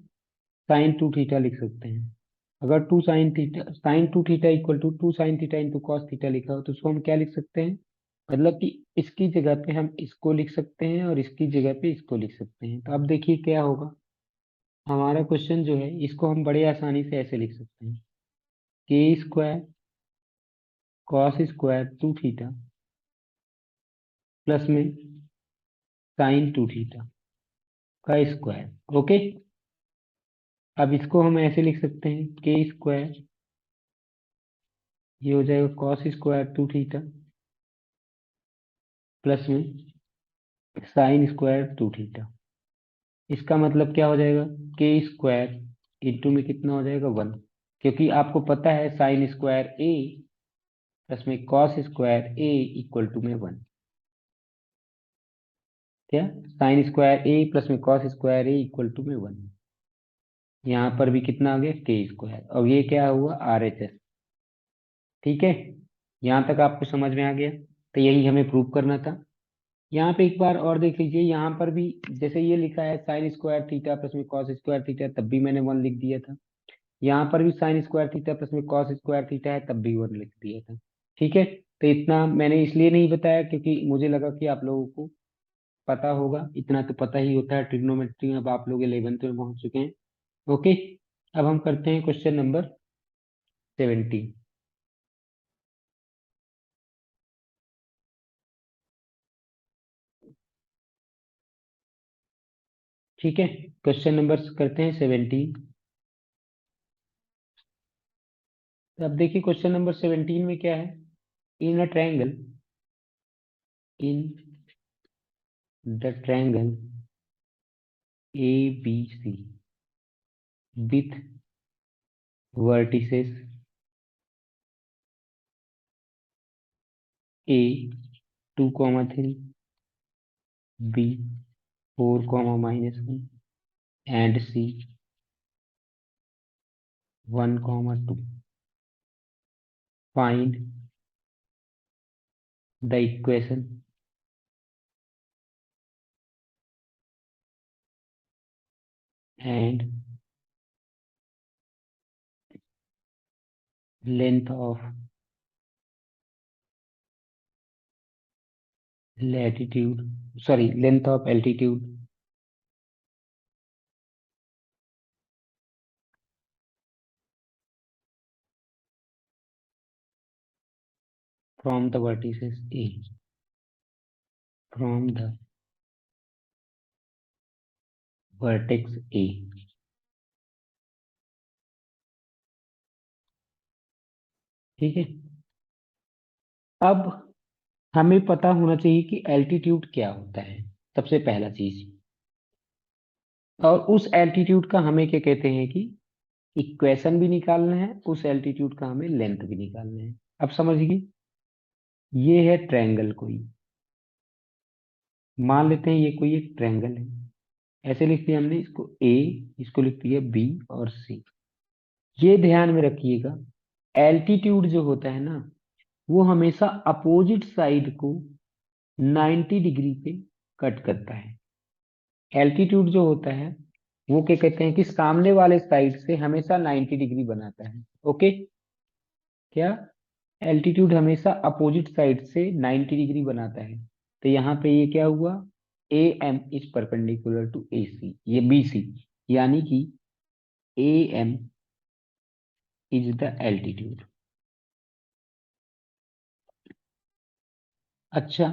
साइन टू थीटा लिख सकते हैं। अगर 2 sine two theta equal to 2 sine theta into cos theta लिखा हो तो उसको हम क्या लिख सकते हैं, मतलब कि इसकी जगह पे हम इसको लिख सकते हैं और इसकी जगह पे इसको लिख सकते हैं। तो अब देखिए क्या होगा, हमारा क्वेश्चन जो है इसको हम बड़े आसानी से ऐसे लिख सकते हैं, k square cos square two theta plus में साइन टू थीटा का स्क्वायर। ओके। अब इसको हम ऐसे लिख सकते हैं, के स्क्वायर ये हो जाएगा cos square two theta plus में साइन स्क्वायर टू थीटा। इसका मतलब क्या हो जाएगा, के स्क्वायर इंटू में कितना हो जाएगा, 1। क्योंकि आपको पता है साइन स्क्वायर ए प्लस में cos square A equal to में 1। क्या, साइन स्क्वायर ए प्लस में cos square A equal to में 1। यहाँ पर भी कितना आ गया, के स्क्वायर। अब ये क्या हुआ, आर एच एस। ठीक है। यहाँ तक आपको समझ में आ गया। तो यही हमें प्रूव करना था। यहाँ पे एक बार और देख लीजिए, यहाँ पर भी जैसे ये लिखा है साइन स्क्वायर थीटा प्लस में कॉस स्क्वायर थीटा, तब भी मैंने 1 लिख दिया था। यहाँ पर भी साइन स्क्वायर थीटा प्लस में कॉस स्क्वायर थीटा है, तब भी 1 लिख दिया था। ठीक है। तो इतना मैंने इसलिए नहीं बताया क्योंकि मुझे लगा कि आप लोगों को पता होगा, इतना तो पता ही होता है ट्रिग्नोमेट्री में। अब आप लोग 11th में पहुंच चुके हैं। ओके। अब हम करते हैं क्वेश्चन नंबर 17। ठीक है। क्वेश्चन नंबर करते हैं 17। तो अब देखिए क्वेश्चन नंबर 17 में क्या है, in a triangle in the triangle A B C with vertices a 2, 3, b 4, -1 and c 1, 2, find the equation and length of length of altitude from the vertices A, from the vertex ए। ठीक है। अब हमें पता होना चाहिए कि एल्टीट्यूड क्या होता है, सबसे पहला चीज। और उस एल्टीट्यूड का हमें क्या कहते हैं कि इक्वेशन भी निकालना है, उस एल्टीट्यूड का हमें लेंथ भी निकालना है। अब समझिए, ये है ट्रायंगल कोई, मान लेते हैं ये कोई एक ट्रायंगल है। ऐसे लिख दिया हमने इसको ए, इसको लिख दिया बी और सी। ये ध्यान में रखिएगा, एल्टीट्यूड जो होता है ना, वो हमेशा अपोजिट साइड को 90 डिग्री पे कट करता है। एल्टीट्यूड जो होता है वो क्या कहते हैं कि सामने वाले साइड से हमेशा 90 डिग्री बनाता है। ओके। क्या? एल्टीट्यूड हमेशा अपोजिट साइड से 90 डिग्री बनाता है। तो यहाँ पे ये क्या हुआ, A M is perpendicular to A C, ये बी सी, यानी कि A M is the altitude. अच्छा,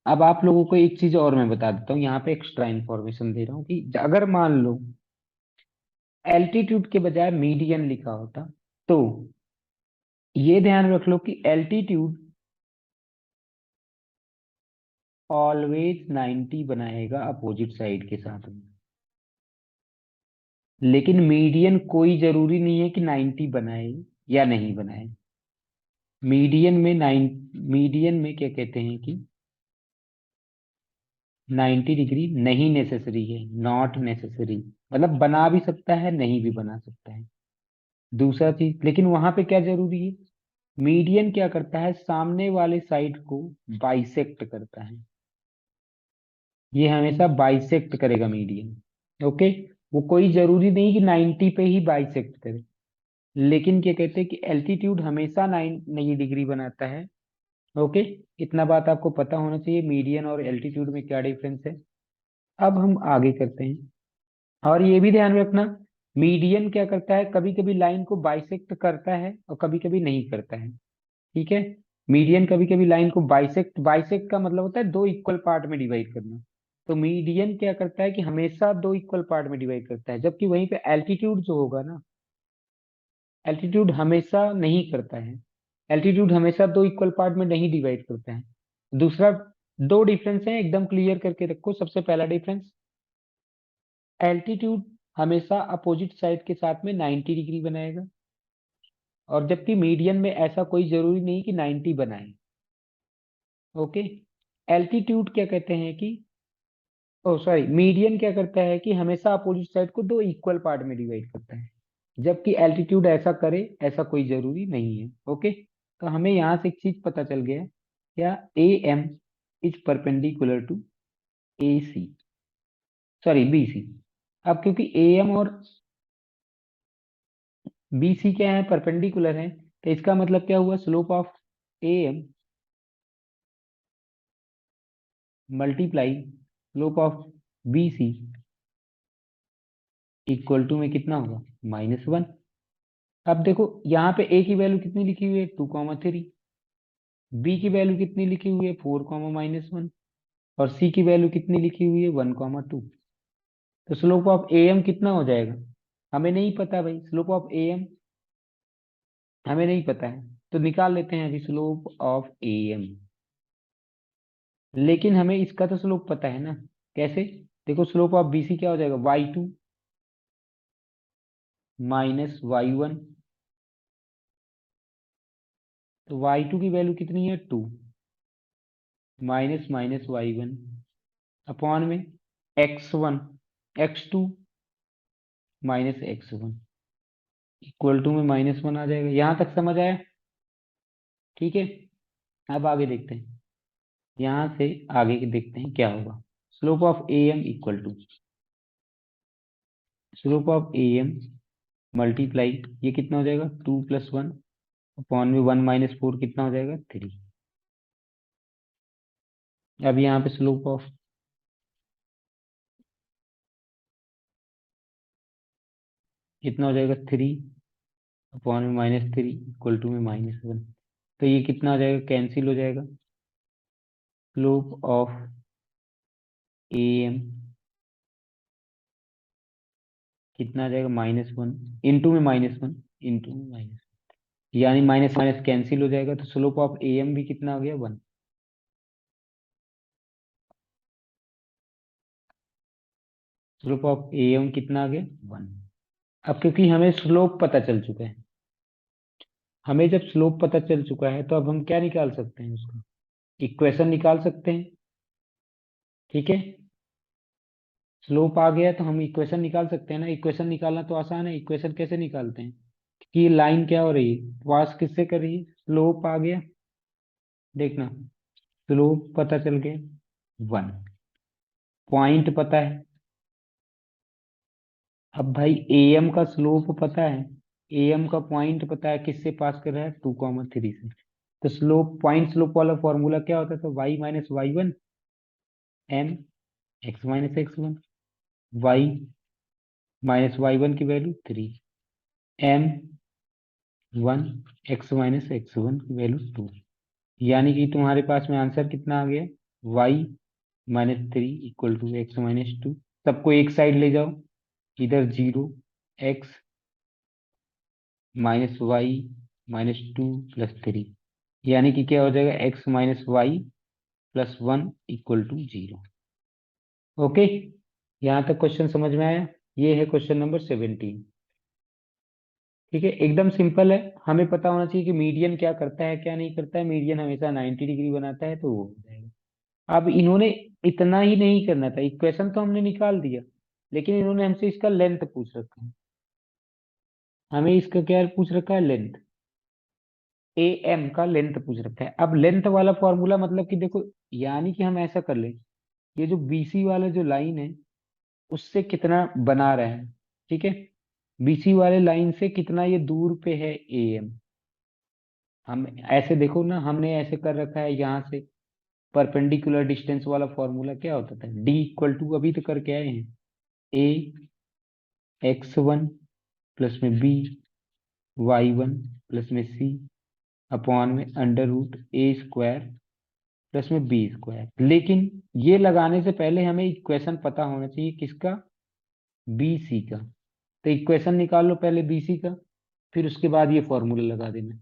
अब आप लोगों को एक चीज और मैं बता देता हूँ, यहाँ पे एक्स्ट्रा इंफॉर्मेशन दे रहा हूँ कि अगर मान लो एल्टीट्यूड के बजाय मीडियन लिखा होता, तो ये ध्यान रख लो कि एल्टीट्यूड ऑलवेज 90 बनाएगा अपोजिट साइड के साथ में। लेकिन मीडियन कोई जरूरी नहीं है कि 90 बनाए या नहीं बनाए। मीडियन में क्या कहते हैं कि 90 डिग्री नहीं नेसेसरी है, नॉट नेसेसरी, मतलब बना भी सकता है नहीं भी बना सकता है। दूसरा चीज, लेकिन वहां पे क्या जरूरी है, मीडियन क्या करता है, सामने वाले साइड को बाइसेक्ट करता है। ये हमेशा बाइसेक्ट करेगा मीडियन। ओके। वो कोई जरूरी नहीं कि 90 पे ही बाइसेक्ट करे, लेकिन क्या कहते हैं कि एल्टीट्यूड हमेशा 90 डिग्री बनाता है। ओके। इतना बात आपको पता होना चाहिए, मीडियन और एल्टीट्यूड में क्या डिफरेंस है। अब हम आगे करते हैं, और ये भी ध्यान रखना, मीडियन क्या करता है, कभी कभी लाइन को बाइसेक्ट करता है और कभी कभी नहीं करता है। ठीक है। मीडियन कभी कभी लाइन को बाइसेक्ट, बाइसेक्ट का मतलब होता है दो इक्वल पार्ट में डिवाइड करना। तो मीडियन क्या करता है कि हमेशा दो इक्वल पार्ट में डिवाइड करता है, जबकि वहीं पे एल्टीट्यूड जो होगा ना, एल्टीट्यूड हमेशा नहीं करता है। एल्टीट्यूड हमेशा दो इक्वल पार्ट में नहीं डिवाइड करता है। दूसरा, दो डिफरेंस है एकदम क्लियर करके रखो। सबसे पहला डिफरेंस, एल्टीट्यूड हमेशा अपोजिट साइड के साथ में 90 डिग्री बनाएगा, और जबकि मीडियन में ऐसा कोई जरूरी नहीं कि 90 बनाए। ओके। एल्टीट्यूड क्या कहते हैं कि, ओ सॉरी, मीडियन क्या करता है कि हमेशा अपोजिट साइड को दो इक्वल पार्ट में डिवाइड करता है, जबकि एल्टीट्यूड ऐसा करे ऐसा कोई जरूरी नहीं है। ओके। तो हमें यहाँ से एक चीज पता चल गया, क्या, A M is perpendicular to A C, sorry B C. अब क्योंकि ए एम और बी सी क्या है, परपेंडिकुलर है, तो इसका मतलब क्या हुआ, slope of A M multiply slope of B C equal to में कितना होगा, -1। अब देखो यहाँ पे ए की वैल्यू कितनी लिखी हुई है, 2,3। बी की वैल्यू कितनी लिखी हुई है, 4,-1। और सी की वैल्यू कितनी लिखी हुई है, 1,2। तो स्लोप ऑफ ए एम कितना हो जाएगा, हमें नहीं पता भाई, स्लोप ऑफ ए एम हमें नहीं पता है, तो निकाल लेते हैं अभी स्लोप ऑफ ए एम। लेकिन हमें इसका तो स्लोप पता है ना, कैसे, देखो स्लोप ऑफ बी सी क्या हो जाएगा, y2 माइनस y1। तो y2 की वैल्यू कितनी है, 2, माइनस माइनस y1 अपॉन में x1, x2 minus x1 equal to में -1 आ जाएगा। यहां तक समझ आया? ठीक है। अब आगे देखते हैं, यहां से आगे के देखते हैं क्या होगा। Slope of A M equal to slope of A M multiply, ये कितना हो जाएगा, 2+1 अपॉन में 1 - 4 कितना हो जाएगा, 3। अब यहाँ पे स्लोप ऑफ, कितना हो जाएगा, 3 अपॉन में -3 इक्वल टू में -1। तो ये कितना हो जाएगा, कैंसिल हो जाएगा। स्लोप ऑफ ए एम कितना आ जाएगा, -1 इंटू में -1 इंटू में माइनस, यानी माइनस माइनस कैंसिल हो जाएगा, तो स्लोप ऑफ ए एम भी कितना हो गया, 1। स्लोप ऑफ ए एम कितना आ गया, 1। अब क्योंकि हमें स्लोप पता चल चुका है, हमें जब स्लोप पता चल चुका है तो अब हम क्या निकाल सकते हैं, उसका इक्वेशन निकाल सकते हैं। ठीक है, स्लोप आ गया तो हम इक्वेशन निकाल सकते हैं ना। इक्वेशन निकालना तो आसान है। इक्वेशन कैसे निकालते हैं कि लाइन क्या हो रही है, पास किससे कर रही है, स्लोप आ गया, देखना स्लोप पता चल गया 1, पॉइंट पता है। अब भाई एम का स्लोप पता है, एम का पॉइंट पता है, किससे पास कर रहा है, 2,3 से। तो स्लोप, पॉइंट स्लोप वाला फॉर्मूला क्या होता था, y minus y one m x minus x one, y minus y one की value 3, m 1, x minus x one की वैल्यू 2। यानी कि तुम्हारे पास में आंसर कितना आ गया, y-3 इक्वल टू x-2। सबको एक साइड ले जाओ, इधर 0, x -y-2 + 3, यानी कि क्या हो जाएगा, x-y +1 इक्वल टू 0। ओके, यहाँ तक क्वेश्चन समझ में आया। ये है क्वेश्चन नंबर 17। ठीक है, एकदम सिंपल है। हमें पता होना चाहिए कि मीडियन क्या करता है क्या नहीं करता है। मीडियन हमेशा 90 डिग्री बनाता है, तो वो हो जाएगा। अब इन्होंने इतना ही नहीं करना था, इक्वेशन तो हमने निकाल दिया, लेकिन इन्होंने हमसे इसका लेंथ पूछ रखा है। हमें इसका क्या पूछ रखा है, लेंथ, ए एम का लेंथ पूछ रखा है। अब लेंथ वाला फॉर्मूला मतलब कि देखो, यानी कि हम ऐसा कर ले, ये जो बीसी वाला जो लाइन है उससे कितना बना रहा है। ठीक है, बीसी वाले लाइन से कितना ये दूर पे है ए एम। हम ऐसे देखो ना, हमने ऐसे कर रखा है, यहाँ से परपेंडिकुलर डिस्टेंस वाला फॉर्मूला क्या होता था, डी इक्वल टू, अभी तो करके आए हैं, ए x1 प्लस में बी y1 प्लस में सी अपॉन में √a² प्लस में b²। लेकिन ये लगाने से पहले हमें इक्वेशन पता होना चाहिए, किसका, बी सी का। तो इक्वेशन निकाल लो पहले बी सी का, फिर उसके बाद ये फॉर्मूला लगा देना।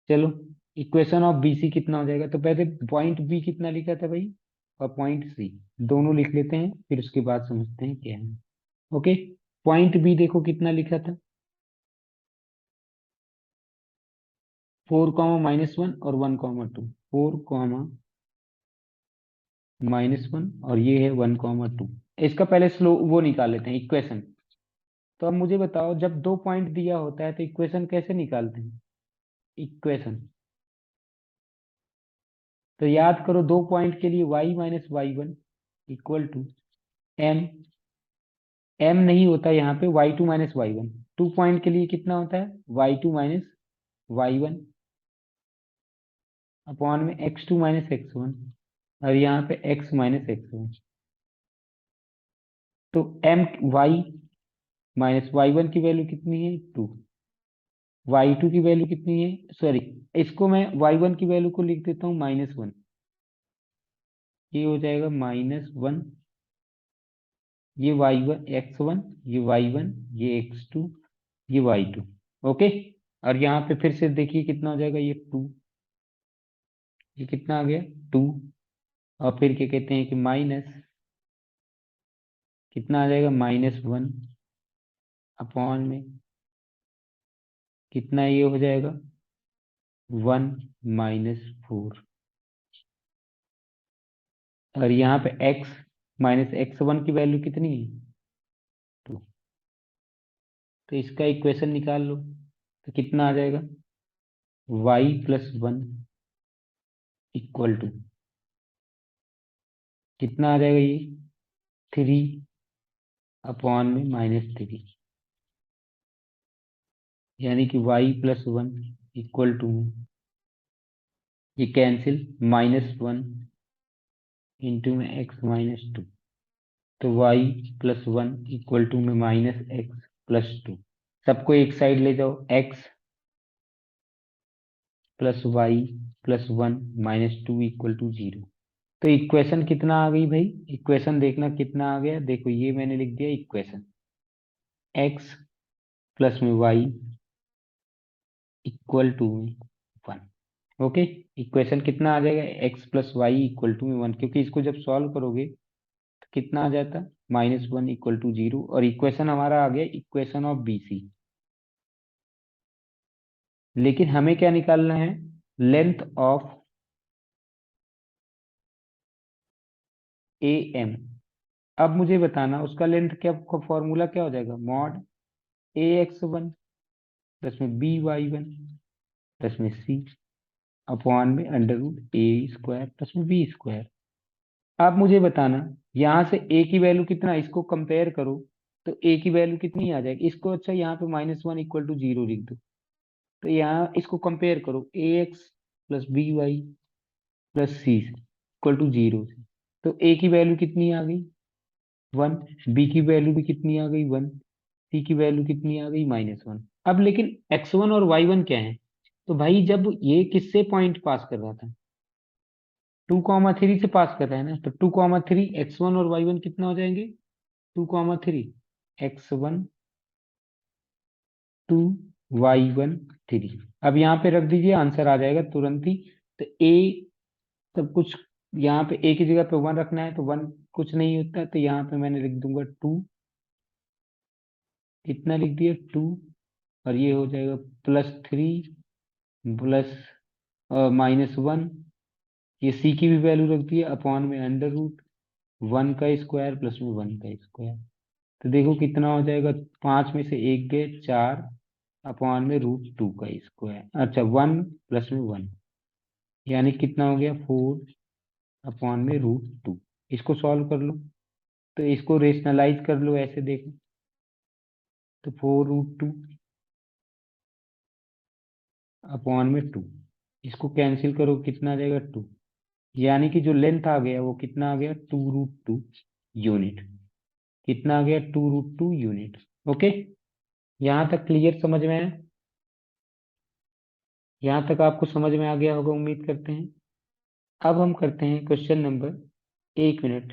चलो, इक्वेशन ऑफ बी सी कितना हो जाएगा, तो पहले पॉइंट बी कितना लिखा था भाई, और पॉइंट सी दोनों लिख लेते हैं, फिर उसके बाद समझते हैं क्या है। ओके, पॉइंट बी देखो कितना लिखा था, 4, -1 और 1, 2, 4, -1 और ये है 1, 2। इसका पहले स्लो वो निकाल लेते हैं इक्वेशन। तो अब मुझे बताओ, जब दो पॉइंट दिया होता है तो इक्वेशन कैसे निकालते हैं, इक्वेशन तो याद करो, दो पॉइंट के लिए y-y1 equal to M, M नहीं होता यहाँ पे, y2 - y1। टू पॉइंट के लिए कितना होता है, y2 - y1 अपॉन में x2 - x1, और यहाँ पे x - x1। तो m y-y1 की वैल्यू कितनी है, 2, y2 की वैल्यू कितनी है, सॉरी, इसको मैं y1 की वैल्यू को लिख देता हूँ -1। ये हो जाएगा -1, ये y1 x1, ये y1, ये x2, ये y2। ओके, और यहाँ पे फिर से देखिए कितना हो जाएगा, ये 2, ये कितना आ गया, 2, और फिर क्या कहते हैं कि माइनस, कितना आ जाएगा, -1 अपॉन में कितना, ये हो जाएगा 1 - 4, और यहाँ पे x-x1 की वैल्यू कितनी है, 2। तो इसका इक्वेशन निकाल लो, तो कितना आ जाएगा, y+1 इक्वल टू कितना आ जाएगा, ये 3 अपॉन में -3, यानी कि y+1 इक्वल टू, ये कैंसिल, -1 इंटू में x-2, तो y+1 इक्वल टू में -x+2। सबको एक साइड ले जाओ, x प्लस वाई प्लस 1 -2 = 0। तो इक्वेशन कितना आ गई भाई? इक्वेशन देखना कितना आ गया, देखो ये मैंने लिख दिया इक्वेशन, x प्लस में y इक्वल टू में 1। ओके, इक्वेशन कितना आ जाएगा? x plus y equal to में 1, क्योंकि इसको जब सॉल्व करोगे तो कितना आ जाता? -1 = 0। और इक्वेशन हमारा आ गया इक्वेशन ऑफ BC। लेकिन हमें क्या निकालना है? Length of AM। अब मुझे बताना उसका लेंथ क्या, फॉर्मूला क्या हो जाएगा? मॉड AX1 प्लस में BY1 प्लस में C अपॉन में √A² प्लस में B²। आप मुझे बताना, यहाँ से A की वैल्यू कितना, इसको कंपेयर करो तो A की वैल्यू कितनी आ जाएगी इसको? अच्छा, यहाँ पे -1 = 0 लिख दो। तो यहाँ इसको कंपेयर करो AX plus BY plus C equal to 0 से। तो A की वैल्यू कितनी आ गई? 1। B की वैल्यू भी कितनी आ गई? 1। C की वैल्यू कितनी आ गई? -1। अब लेकिन X1 और Y1 क्या है? तो भाई जब ये किससे पॉइंट पास कर रहा था? 2,3 से पास कर रहा है ना, तो 2,3 X1 और Y1 कितना हो जाएंगे? 2,3 X1 2 Y1 3। अब यहाँ पे रख दीजिए, आंसर आ जाएगा तुरंत ही। तो A सब कुछ, यहाँ पे A की जगह पे 1 रखना है, तो 1 कुछ नहीं होता, तो यहाँ पे मैंने लिख दूंगा 2। इतना लिख दिया 2। और ये हो जाएगा +3 प्लस -1। ये C की भी वैल्यू रख दी अपॉन में √1 का स्क्वायर प्लस में 1 का स्क्वायर। तो देखो कितना हो जाएगा, 5 में से 1 गए 4 अपॉन में √2 का स्क्वायर, अच्छा 1 प्लस में 1, यानी कितना हो गया 4 अपॉन में √2। इसको सॉल्व कर लो, तो इसको रेशनलाइज कर लो, ऐसे देखो तो 4√2 अपॉन में 2, इसको कैंसिल करो कितना आ जाएगा 2। यानी कि जो लेंथ आ गया वो कितना आ गया? 2√2 यूनिट। कितना आ गया? 2√2 यूनिट। ओके, यहाँ तक क्लियर समझ में आया? यहाँ तक आपको समझ में आ गया होगा, उम्मीद करते हैं। अब हम करते हैं क्वेश्चन नंबर, 1 मिनट।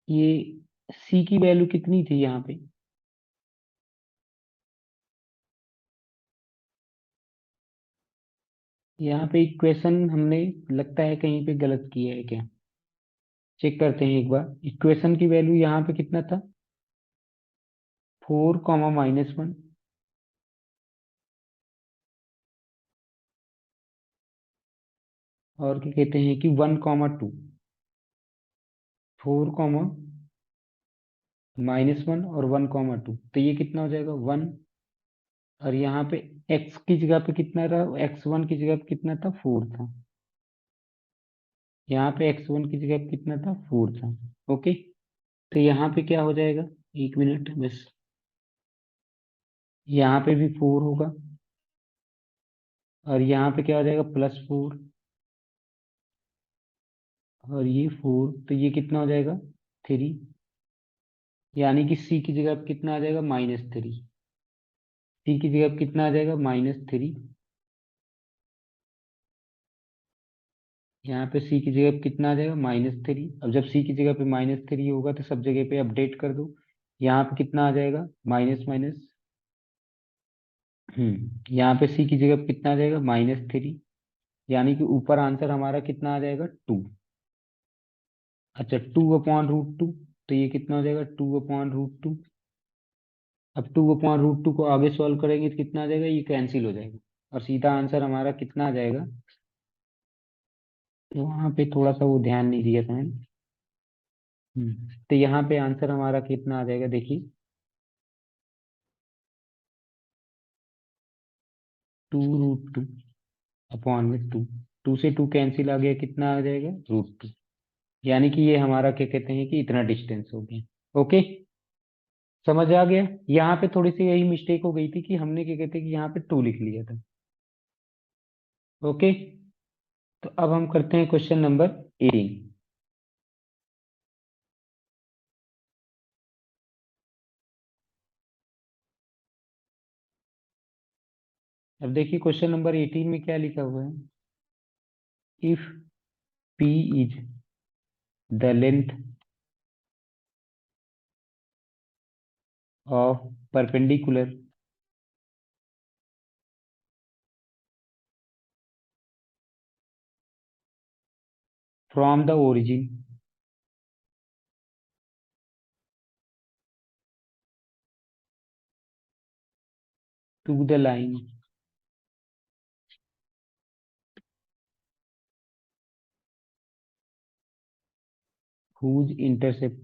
ये C की वैल्यू कितनी थी यहाँ पे? यहाँ पे इक्वेशन हमने लगता है कहीं पे गलत किया है क्या? चेक करते हैं एक बार। इक्वेशन की वैल्यू यहाँ पे कितना था? 4, -1। और क्या कहते हैं कि 1, 2। 4, -1 और 1, 2, तो ये कितना हो जाएगा 1। और यहाँ पे x की जगह पे कितना रहा? x1 की जगह पे कितना था? 4 था। यहाँ पे x1 की जगह पे कितना था? 4 था। ओके, तो यहाँ पे क्या हो जाएगा? 1 मिनट बस। यहाँ पे भी 4 होगा, और यहाँ पे क्या हो जाएगा? +4। और ये 4, तो ये कितना हो जाएगा? 3। यानी कि C की जगह पे कितना आ जाएगा? -3। C की जगह पे कितना आ जाएगा? -3। यहाँ पे C की जगह पे कितना आ जाएगा? -3। अब जब C की जगह पे -3 होगा तो सब जगह पे अपडेट कर दो। यहाँ पे कितना आ जाएगा? Minus minus. यहाँ पे C की जगह पे कितना आ जाएगा? -3। यानी कि ऊपर आंसर हमारा कितना आ जाएगा? 2। अच्छा, 2/√2, तो ये कितना हो जाएगा? 2/√2। अब 2/√2 को आगे सॉल्व करेंगे तो कितना आ जाएगा? ये कैंसिल हो जाएगा, और सीधा आंसर हमारा कितना आ जाएगा? तो वहां पे थोड़ा सा वो ध्यान नहीं दिया था मैंने। तो यहाँ पे आंसर हमारा कितना आ जाएगा देखिए, 2√2 अपॉन में 2। 2 से 2 कैंसिल आ गया, कितना आ जाएगा? √2। यानी कि ये हमारा क्या कहते हैं कि इतना डिस्टेंस हो गया। ओके, समझ आ गया? यहाँ पे थोड़ी सी यही मिस्टेक हो गई थी कि हमने क्या कहते हैं कि यहाँ पे 2 लिख लिया था। ओके, तो अब हम करते हैं क्वेश्चन नंबर 18। अब देखिए क्वेश्चन नंबर 18 में क्या लिखा हुआ है, if P is the length of perpendicular from the origin to the line whose intercept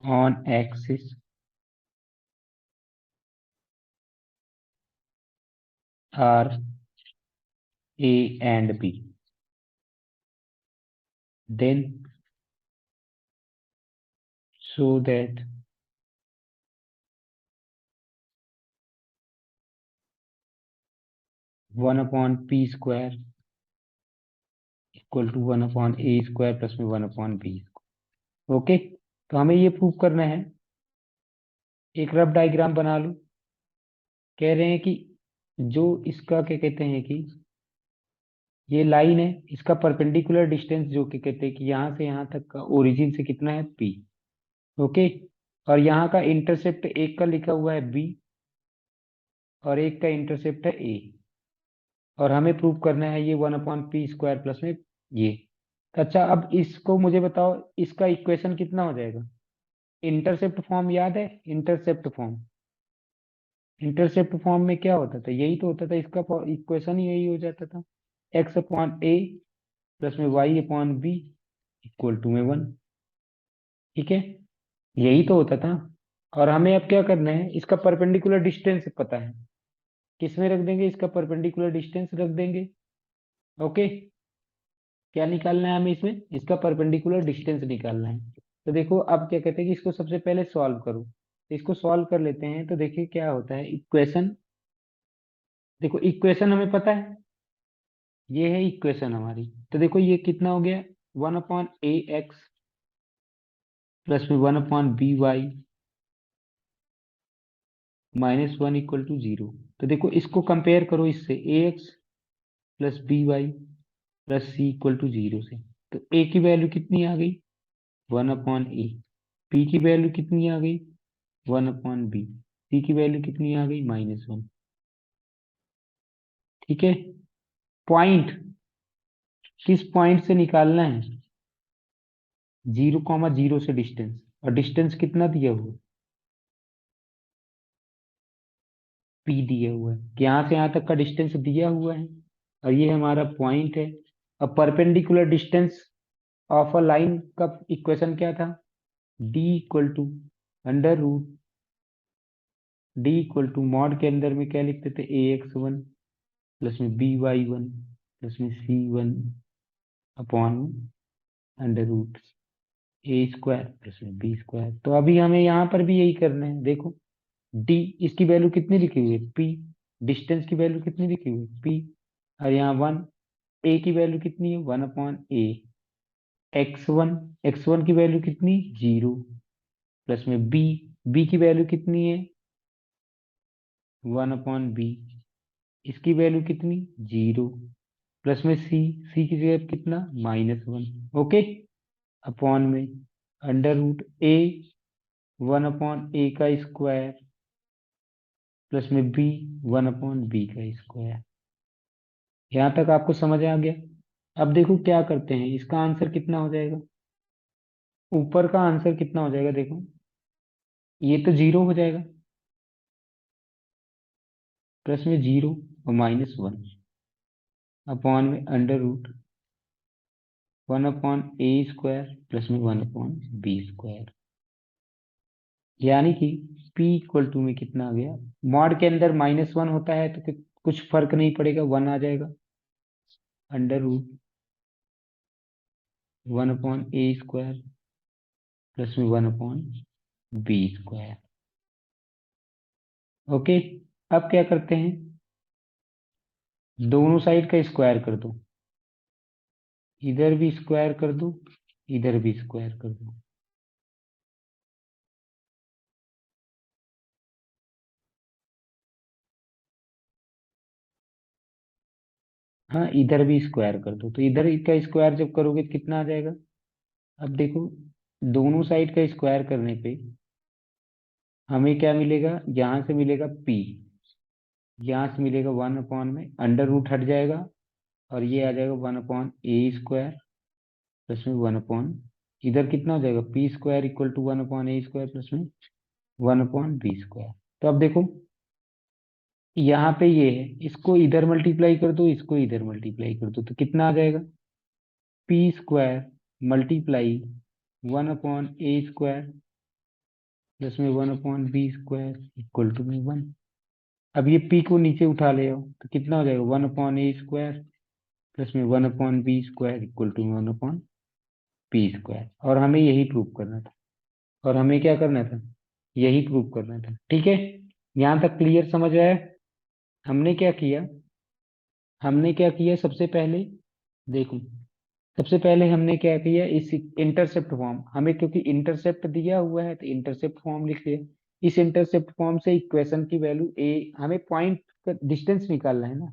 on axis are A and B, then show that 1/p² equal to 1/a² plus में 1/b। ओके, तो हमें ये प्रूव करना है। एक रफ डायग्राम बना लो। कह रहे हैं कि जो इसका क्या कहते हैं कि ये लाइन है, इसका परपेंडिकुलर डिस्टेंस जो कि कहते हैं कि यहाँ से यहाँ तक का ओरिजिन से कितना है P। ओके, और यहाँ का इंटरसेप्ट एक का लिखा हुआ है B और एक का इंटरसेप्ट है A, और हमें प्रूव करना है ये 1/p² प्लस में ये। अच्छा, अब इसको मुझे बताओ, इसका इक्वेशन कितना हो जाएगा? इंटरसेप्ट फॉर्म याद है? इंटरसेप्ट फॉर्म, इंटरसेप्ट फॉर्म में क्या होता था? यही तो होता था, इसका इक्वेशन ही यही हो जाता था, x/a प्लस में y/b इक्वल टू में 1। ठीक है, यही तो होता था। और हमें अब क्या करना है, इसका परपेंडिकुलर डिस्टेंस पता है, किस में रख देंगे? इसका परपेंडिकुलर डिस्टेंस रख देंगे। ओके, क्या निकालना है हमें इसमें? इसका परपेंडिकुलर डिस्टेंस निकालना है। तो देखो अब क्या कहते हैं कि इसको सबसे पहले सॉल्व करो, तो इसको सॉल्व कर लेते हैं। तो देखिए क्या होता है इक्वेशन, देखो इक्वेशन हमें पता है, ये है इक्वेशन हमारी। तो देखो ये कितना हो गया, 1/ax प्लस में 1/by -1 इक्वल टू 0। तो देखो इसको कंपेयर करो इससे, ax plus by plus c equal to 0 से। तो a की वैल्यू कितनी आ गई? 1/a। p की वैल्यू कितनी आ गई? 1/b। c की वैल्यू कितनी आ गई? -1। ठीक है, पॉइंट किस पॉइंट से निकालना है? 0,0 से डिस्टेंस, और डिस्टेंस कितना दिया हुआ है? p दिया हुआ है, कि यहाँ से यहाँ तक का डिस्टेंस दिया हुआ है, और ये हमारा पॉइंट है। अब perpendicular distance of a line का इक्वेशन क्या था? d equal to under root, d equal to mod के अंदर में क्या लिखते थे? ax1 प्लस में by1 प्लस में c1 upon under root a² plus में b²। तो अभी हमें यहाँ पर भी यही करना है। देखो d, इसकी वैल्यू कितनी लिखी हुई है? p। डिस्टेंस की वैल्यू कितनी लिखी हुई है? p। और यहाँ 1, a की वैल्यू कितनी है? 1/a। x1 की वैल्यू कितनी? 0 प्लस में b की वैल्यू कितनी है? 1/b। इसकी वैल्यू कितनी? 0 प्लस में c की जगह कितना? -1। ओके, अपॉन में अंडर रूट a 1/a का स्क्वायर प्लस में b 1/b का स्क्वायर। यहाँ तक आपको समझ आ गया? अब देखो क्या करते हैं, इसका आंसर कितना हो जाएगा? ऊपर का आंसर कितना हो जाएगा? देखो ये तो 0 हो जाएगा, प्लस में 0 और -1 अपॉन में अंडर रूट 1/a² प्लस में 1/b²। यानी कि p इक्वल टू में कितना आ गया? मॉड के अंदर -1 होता है तो कुछ फर्क नहीं पड़ेगा, 1 आ जाएगा, अंडर रूट 1/a² प्लस में 1/b²। ओके, अब क्या करते हैं, दोनों साइड का स्क्वायर कर दो, इधर भी स्क्वायर कर दो इधर भी स्क्वायर कर दो। हाँ, इधर भी स्क्वायर कर दो, तो इधर का स्क्वायर जब करोगे तो कितना आ जाएगा। अब देखो, दोनों साइड का स्क्वायर करने पे हमें क्या मिलेगा, यहाँ से मिलेगा p, यहाँ से मिलेगा 1 अपॉन में अंडर रूट हट जाएगा, और ये आ जाएगा 1/a² प्लस में 1 अपॉन, इधर कितना हो जाएगा, p² equal to 1/a² plus में 1/b²। तो अब देखो, यहाँ पे ये है, इसको इधर मल्टीप्लाई कर दो, इसको इधर मल्टीप्लाई कर दो, तो कितना आ जाएगा, p² मल्टीप्लाई 1/a² प्लस में 1/b² इक्वल टू में 1। अब ये p को नीचे उठा ले आओ, तो कितना हो जाएगा, 1/a² प्लस में 1/b² इक्वल टू 1/p²। और हमें यही प्रूव करना था, और हमें क्या करना था, यही प्रूव करना था। ठीक है, यहाँ तक क्लियर समझ आया। हमने क्या किया, हमने क्या किया सबसे पहले, देखो, सबसे पहले हमने क्या किया, इस इंटरसेप्ट फॉर्म, हमें क्योंकि इंटरसेप्ट दिया हुआ है तो इंटरसेप्ट फॉर्म लिख लिया। इस इंटरसेप्ट फॉर्म से इक्वेशन की वैल्यू ए, हमें पॉइंट का डिस्टेंस निकालना है ना,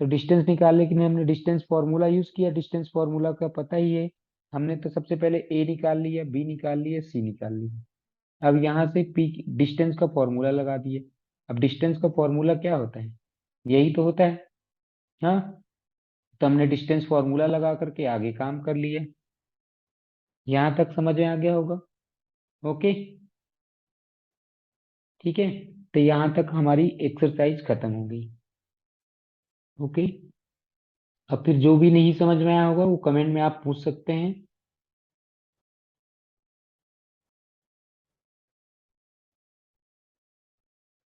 तो डिस्टेंस निकालने के लिए हमने डिस्टेंस फॉर्मूला यूज किया। डिस्टेंस फॉर्मूला का पता ही है, हमने तो सबसे पहले ए निकाल लिया, बी निकाल लिया, सी निकाल लिया। अब यहाँ से पी डिस्टेंस का फॉर्मूला लगा दिए। अब डिस्टेंस का फॉर्मूला क्या होता है, यही तो होता है। हाँ, तो हमने डिस्टेंस फॉर्मूला लगा करके आगे काम कर लिए। यहाँ तक समझ में आ गया होगा। ओके, ठीक है, तो यहाँ तक हमारी एक्सरसाइज खत्म हो गई। ओके, अब फिर जो भी नहीं समझ में आया होगा वो कमेंट में आप पूछ सकते हैं।